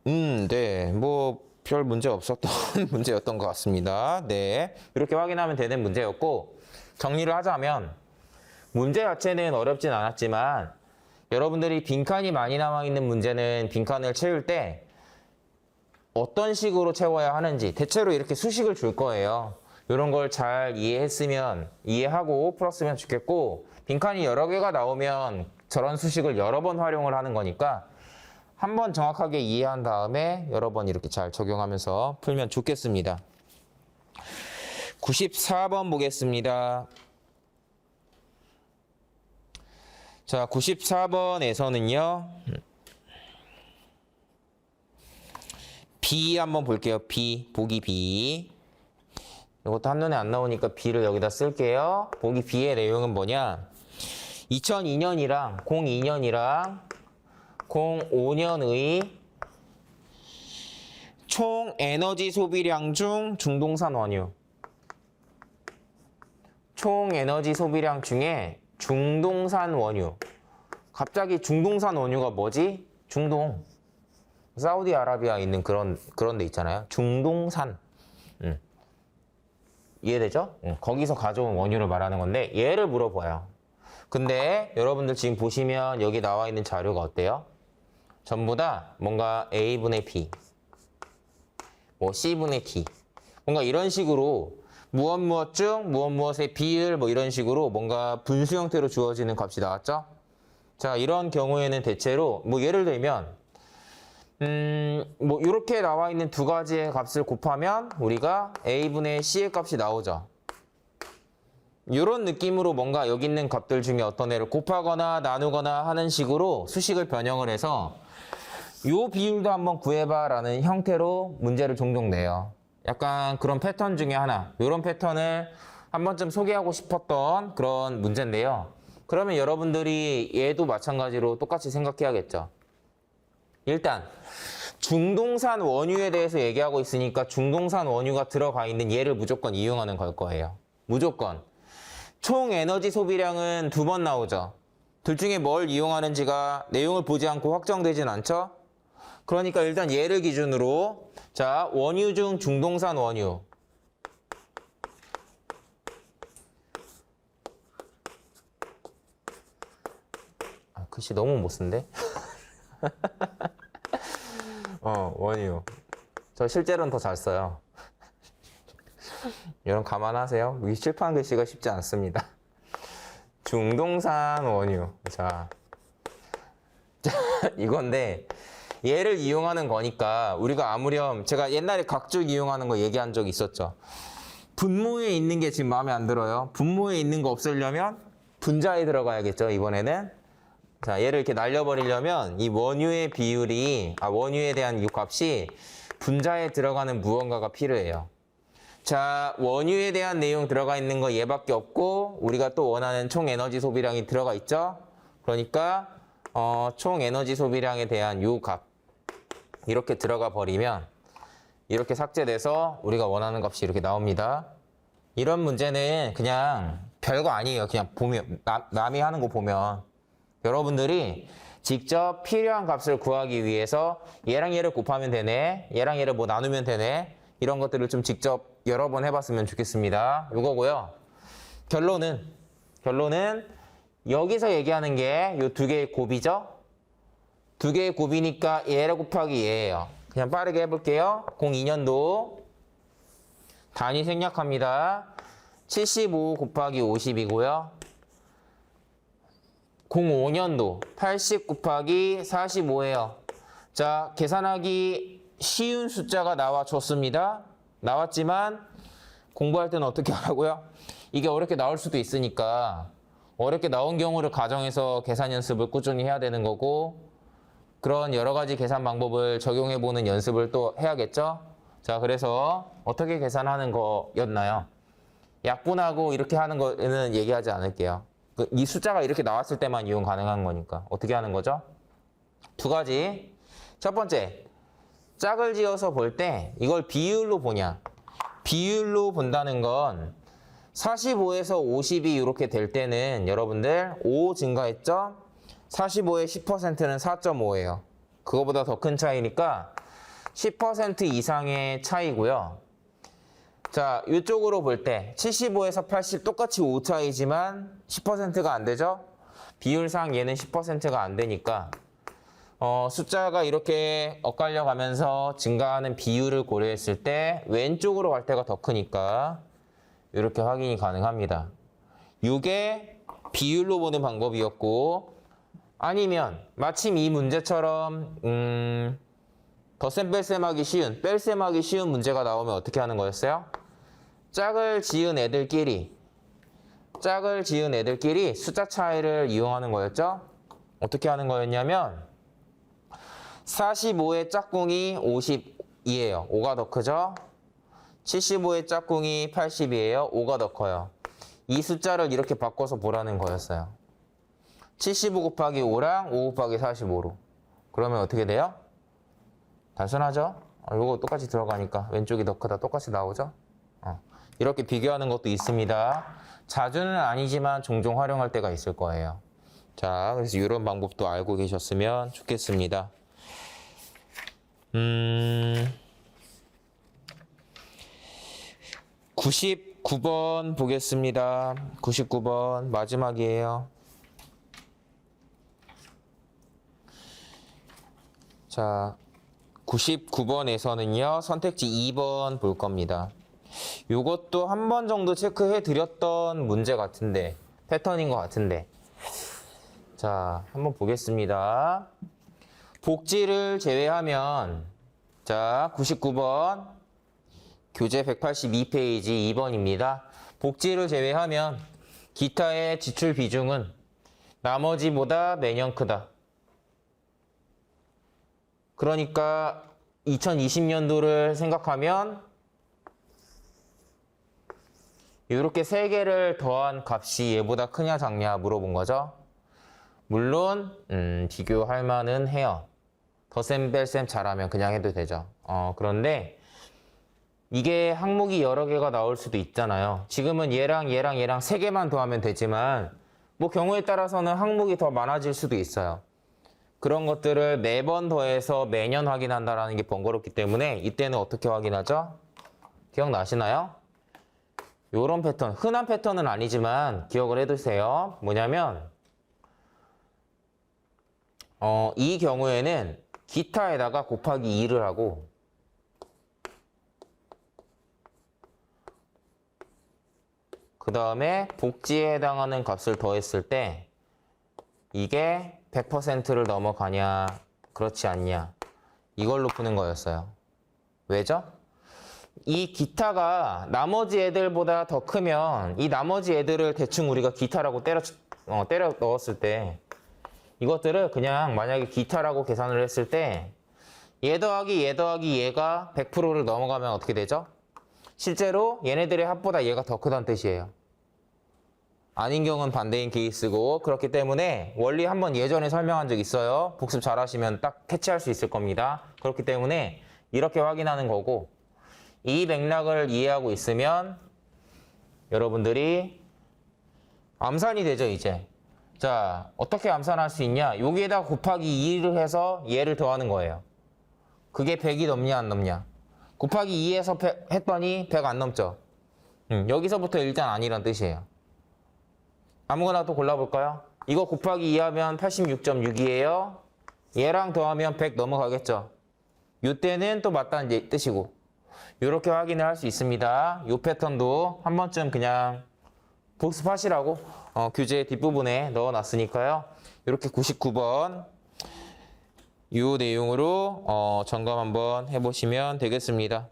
네, 뭐 별 문제 없었던 문제였던 것 같습니다. 네, 이렇게 확인하면 되는 문제였고, 정리를 하자면 문제 자체는 어렵진 않았지만 여러분들이 빈칸이 많이 남아있는 문제는 빈칸을 채울 때 어떤 식으로 채워야 하는지 대체로 이렇게 수식을 줄 거예요. 이런 걸 잘 이해하고 풀었으면 좋겠고, 빈칸이 여러 개가 나오면 저런 수식을 여러 번 활용을 하는 거니까 한 번 정확하게 이해한 다음에 여러 번 이렇게 잘 적용하면서 풀면 좋겠습니다. 94번 보겠습니다. 자, 94번에서는요. B 한번 볼게요. B, 보기 B. 이것도 한눈에 안 나오니까 B를 여기다 쓸게요. 보기 B의 내용은 뭐냐? 2002년이랑 02년이랑 05년의 총 에너지 소비량 중 중동산 원유. 총 에너지 소비량 중에 중동산 원유. 갑자기 중동산 원유가 뭐지? 중동. 사우디아라비아에 있는 그런 데 있잖아요. 중동산. 이해되죠? 거기서 가져온 원유를 말하는 건데 얘를 물어봐요. 근데 여러분들 지금 보시면 여기 나와 있는 자료가 어때요? 전부 다 뭔가 A분의 B, 뭐 C분의 D, 뭔가 이런 식으로 무엇 중 무엇의 비율 뭐 이런 식으로 뭔가 분수 형태로 주어지는 값이 나왔죠? 자, 이런 경우에는 대체로 뭐 예를 들면 뭐 이렇게 나와 있는 두 가지의 값을 곱하면 우리가 A분의 C의 값이 나오죠. 이런 느낌으로 뭔가 여기 있는 값들 중에 어떤 애를 곱하거나 나누거나 하는 식으로 수식을 변형을 해서 요 비율도 한번 구해봐 라는 형태로 문제를 종종 내요. 약간 그런 패턴 중에 하나. 이런 패턴을 한 번쯤 소개하고 싶었던 그런 문제인데요. 그러면 여러분들이 얘도 마찬가지로 똑같이 생각해야겠죠. 일단 중동산 원유에 대해서 얘기하고 있으니까 중동산 원유가 들어가 있는 얘를 무조건 이용하는 걸 거예요. 무조건. 총 에너지 소비량은 두 번 나오죠. 둘 중에 뭘 이용하는지가 내용을 보지 않고 확정되진 않죠? 그러니까 일단 얘를 기준으로 자, 원유 중 중동산 원유. 글씨 너무 못 쓴데? 원유. 저 실제로는 더 잘 써요. 여러분 감안하세요. 이 칠판 글씨가 쉽지 않습니다. 중동산 원유. 자, 이건데 얘를 이용하는 거니까 우리가 아무렴 제가 옛날에 각축 이용하는 거 얘기한 적 있었죠. 분모에 있는 게 지금 마음에 안 들어요. 분모에 있는 거 없애려면 분자에 들어가야겠죠. 이번에는 자, 얘를 이렇게 날려버리려면 이 원유의 비율이 원유에 대한 이 값이 분자에 들어가는 무언가가 필요해요. 자, 원유에 대한 내용 들어가 있는 거 얘밖에 없고 우리가 또 원하는 총 에너지 소비량이 들어가 있죠. 그러니까 총 에너지 소비량에 대한 요 값 이렇게 들어가 버리면 이렇게 삭제돼서 우리가 원하는 값이 이렇게 나옵니다. 이런 문제는 그냥 별거 아니에요. 그냥 보면 남이 하는 거 보면 여러분들이 직접 필요한 값을 구하기 위해서 얘랑 얘를 곱하면 되네, 얘랑 얘를 뭐 나누면 되네, 이런 것들을 좀 직접 여러 번 해봤으면 좋겠습니다. 이거고요. 결론은 여기서 얘기하는 게 이 두 개의 곱이죠. 두 개의 곱이니까 얘를 곱하기 얘예요. 그냥 빠르게 해볼게요. 02년도 단위 생략합니다. 75 곱하기 50이고요. 05년도 80 곱하기 45예요. 자, 계산하기 쉬운 숫자가 나와줬습니다. 나왔지만 공부할 때는 어떻게 하라고요? 이게 어렵게 나올 수도 있으니까 어렵게 나온 경우를 가정해서 계산 연습을 꾸준히 해야 되는 거고, 그런 여러 가지 계산 방법을 적용해보는 연습을 또 해야겠죠? 자, 그래서 어떻게 계산하는 거였나요? 약분하고 이렇게 하는 거는 얘기하지 않을게요. 이 숫자가 이렇게 나왔을 때만 이용 가능한 거니까. 어떻게 하는 거죠? 두 가지. 첫 번째, 짝을 지어서 볼 때 이걸 비율로 보냐. 비율로 본다는 건 45에서 50이 이렇게 될 때는 여러분들 5 증가했죠? 45의 10%는 4.5예요. 그거보다 더 큰 차이니까 10% 이상의 차이고요. 자, 이쪽으로 볼 때 75에서 80 똑같이 5 차이지만 10%가 안 되죠? 비율상 얘는 10%가 안 되니까 숫자가 이렇게 엇갈려 가면서 증가하는 비율을 고려했을 때 왼쪽으로 갈 때가 더 크니까 이렇게 확인이 가능합니다. 이게 비율로 보는 방법이었고, 아니면 마침 이 문제처럼 덧셈 뺄셈하기 쉬운, 뺄셈하기 쉬운 문제가 나오면 어떻게 하는 거였어요? 짝을 지은 애들끼리 숫자 차이를 이용하는 거였죠? 어떻게 하는 거였냐면 45의 짝꿍이 50이에요. 5가 더 크죠? 75의 짝꿍이 80이에요. 5가 더 커요. 이 숫자를 이렇게 바꿔서 보라는 거였어요. 75 곱하기 5랑 5 곱하기 45로. 그러면 어떻게 돼요? 단순하죠? 이거 똑같이 들어가니까 왼쪽이 더 크다 똑같이 나오죠? 이렇게 비교하는 것도 있습니다. 자주는 아니지만 종종 활용할 때가 있을 거예요. 자, 그래서 이런 방법도 알고 계셨으면 좋겠습니다. 99번 보겠습니다. 99번 마지막이에요. 자, 99번에서는요, 선택지 2번 볼 겁니다. 요것도 한 번 정도 체크해 드렸던 문제 같은데, 패턴인 것 같은데. 자, 한번 보겠습니다. 복지를 제외하면, 자, 99번, 교재 182페이지 2번입니다. 복지를 제외하면 기타의 지출 비중은 나머지보다 매년 크다. 그러니까 2020년도를 생각하면 이렇게 3개를 더한 값이 얘보다 크냐 작냐 물어본 거죠. 물론 비교할 만은 해요. 덧셈 뺄셈 잘하면 그냥 해도 되죠. 그런데 이게 항목이 여러 개가 나올 수도 있잖아요. 지금은 얘랑 3개만 더하면 되지만 뭐 경우에 따라서는 항목이 더 많아질 수도 있어요. 그런 것들을 매번 더해서 매년 확인한다는 게 번거롭기 때문에 이때는 어떻게 확인하죠? 기억나시나요? 요런 패턴, 흔한 패턴은 아니지만 기억을 해두세요. 뭐냐면 이 경우에는 기타에다가 곱하기 2를 하고 그 다음에 복지에 해당하는 값을 더했을 때 이게 100%를 넘어가냐 그렇지 않냐 이걸로 푸는 거였어요. 왜죠? 이 기타가 나머지 애들보다 더 크면 이 나머지 애들을 대충 우리가 기타라고 때려 넣었을 때 이것들을 그냥 만약에 기타라고 계산을 했을 때 얘 더하기 얘가 100%를 넘어가면 어떻게 되죠? 실제로 얘네들의 합보다 얘가 더 크다는 뜻이에요. 아닌 경우는 반대인 케이스고, 그렇기 때문에 원리 한번 예전에 설명한 적 있어요. 복습 잘 하시면 딱 캐치할 수 있을 겁니다. 그렇기 때문에 이렇게 확인하는 거고, 이 맥락을 이해하고 있으면 여러분들이 암산이 되죠, 이제. 자, 어떻게 암산할 수 있냐? 여기에다 곱하기 2를 해서 얘를 더하는 거예요. 그게 100이 넘냐 안 넘냐? 곱하기 2에서 했더니 100 안 넘죠? 여기서부터 일단 아니란 뜻이에요. 아무거나 또 골라볼까요? 이거 곱하기 2 하면 86.6이에요. 얘랑 더하면 100 넘어가겠죠? 이때는 또 맞다는 뜻이고, 이렇게 확인을 할 수 있습니다. 이 패턴도 한 번쯤 그냥 복습하시라고 교재 뒷부분에 넣어놨으니까요. 이렇게 99번 이 내용으로 점검 한번 해보시면 되겠습니다.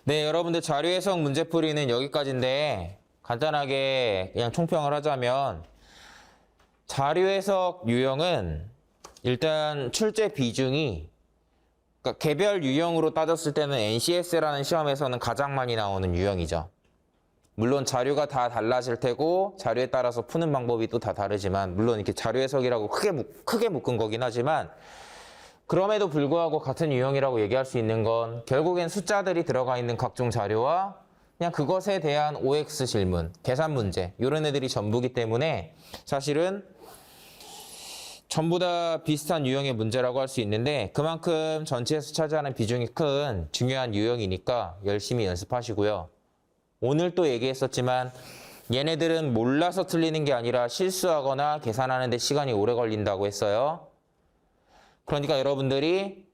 네, 여러분들 자료 해석 문제풀이는 여기까지인데 간단하게 그냥 총평을 하자면 자료 해석 유형은 일단 출제 비중이 그러니까 개별 유형으로 따졌을 때는 NCS라는 시험에서는 가장 많이 나오는 유형이죠. 물론 자료가 다 달라질 테고 자료에 따라서 푸는 방법이 또 다 다르지만 물론 이렇게 자료 해석이라고 크게 묶은 거긴 하지만 그럼에도 불구하고 같은 유형이라고 얘기할 수 있는 건 결국엔 숫자들이 들어가 있는 각종 자료와 그냥 그것에 대한 OX 질문, 계산 문제 이런 애들이 전부기 때문에 사실은 전부 다 비슷한 유형의 문제라고 할 수 있는데 그만큼 전체에서 차지하는 비중이 큰 중요한 유형이니까 열심히 연습하시고요. 오늘 또 얘기했었지만 얘네들은 몰라서 틀리는 게 아니라 실수하거나 계산하는 데 시간이 오래 걸린다고 했어요. 그러니까 여러분들이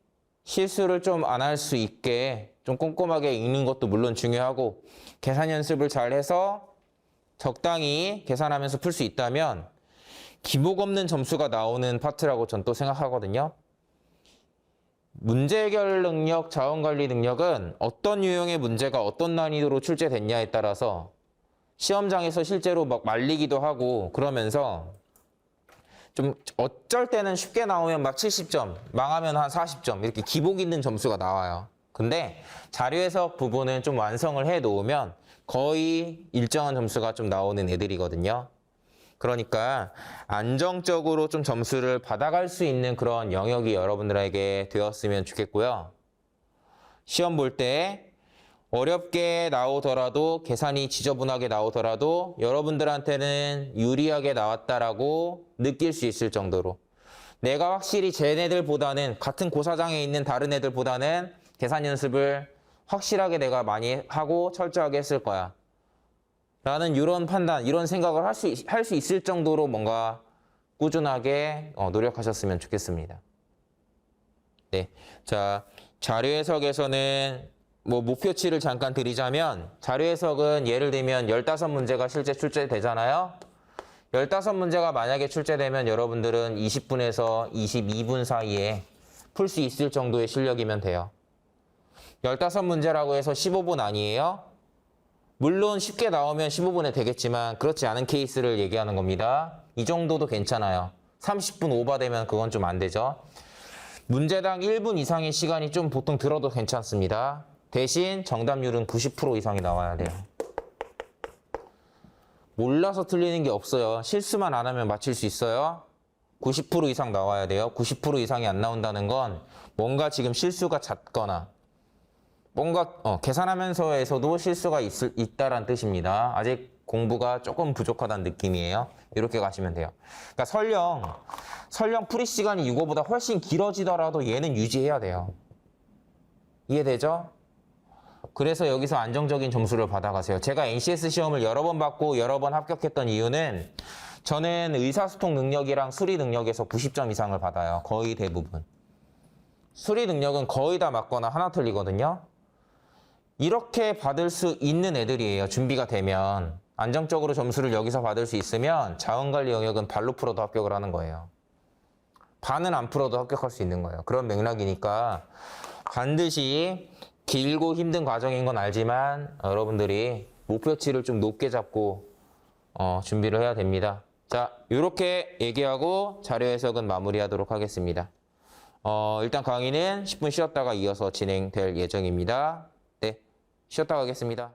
실수를 좀 안 할 수 있게 좀 꼼꼼하게 읽는 것도 물론 중요하고 계산 연습을 잘 해서 적당히 계산하면서 풀 수 있다면 기복 없는 점수가 나오는 파트라고 전 또 생각하거든요. 문제 해결 능력, 자원관리 능력은 어떤 유형의 문제가 어떤 난이도로 출제됐냐에 따라서 시험장에서 실제로 막 말리기도 하고 그러면서 좀 어쩔 때는 쉽게 나오면 막 70점, 망하면 한 40점 이렇게 기복 있는 점수가 나와요. 근데 자료 해석 부분은 좀 완성을 해 놓으면 거의 일정한 점수가 좀 나오는 애들이거든요. 그러니까 안정적으로 좀 점수를 받아갈 수 있는 그런 영역이 여러분들에게 되었으면 좋겠고요. 시험 볼 때 어렵게 나오더라도 계산이 지저분하게 나오더라도 여러분들한테는 유리하게 나왔다라고 느낄 수 있을 정도로 내가 확실히 쟤네들보다는 같은 고사장에 있는 다른 애들보다는 계산 연습을 확실하게 내가 많이 하고 철저하게 했을 거야. 라는 이런 판단, 이런 생각을 할 수 있을 정도로 뭔가 꾸준하게 노력하셨으면 좋겠습니다. 네. 자, 자료 해석에서는 뭐 목표치를 잠깐 드리자면 자료 해석은 예를 들면 15문제가 실제 출제되잖아요. 15문제가 만약에 출제되면 여러분들은 20분에서 22분 사이에 풀 수 있을 정도의 실력이면 돼요. 15문제라고 해서 15분 아니에요? 물론 쉽게 나오면 15분에 되겠지만 그렇지 않은 케이스를 얘기하는 겁니다. 이 정도도 괜찮아요. 30분 오버되면 그건 좀 안 되죠. 문제당 1분 이상의 시간이 좀 보통 들어도 괜찮습니다. 대신 정답률은 90% 이상이 나와야 돼요. 몰라서 틀리는 게 없어요. 실수만 안 하면 맞힐 수 있어요. 90% 이상 나와야 돼요. 90% 이상이 안 나온다는 건 뭔가 지금 실수가 잦거나 뭔가 계산하면서에서도 실수가 있다란 뜻입니다. 아직 공부가 조금 부족하다는 느낌이에요. 이렇게 가시면 돼요. 그러니까 설령 풀이 시간이 이거보다 훨씬 길어지더라도 얘는 유지해야 돼요. 이해되죠? 그래서 여기서 안정적인 점수를 받아가세요. 제가 NCS 시험을 여러 번 받고 여러 번 합격했던 이유는 저는 의사소통 능력이랑 수리 능력에서 90점 이상을 받아요. 거의 대부분. 수리 능력은 거의 다 맞거나 하나 틀리거든요. 이렇게 받을 수 있는 애들이에요. 준비가 되면. 안정적으로 점수를 여기서 받을 수 있으면 자원관리 영역은 발로 풀어도 합격을 하는 거예요. 반은 안 풀어도 합격할 수 있는 거예요. 그런 맥락이니까 반드시 길고 힘든 과정인 건 알지만 여러분들이 목표치를 좀 높게 잡고 준비를 해야 됩니다. 자, 이렇게 얘기하고 자료 해석은 마무리하도록 하겠습니다. 일단 강의는 10분 쉬었다가 이어서 진행될 예정입니다. 네, 쉬었다 가겠습니다.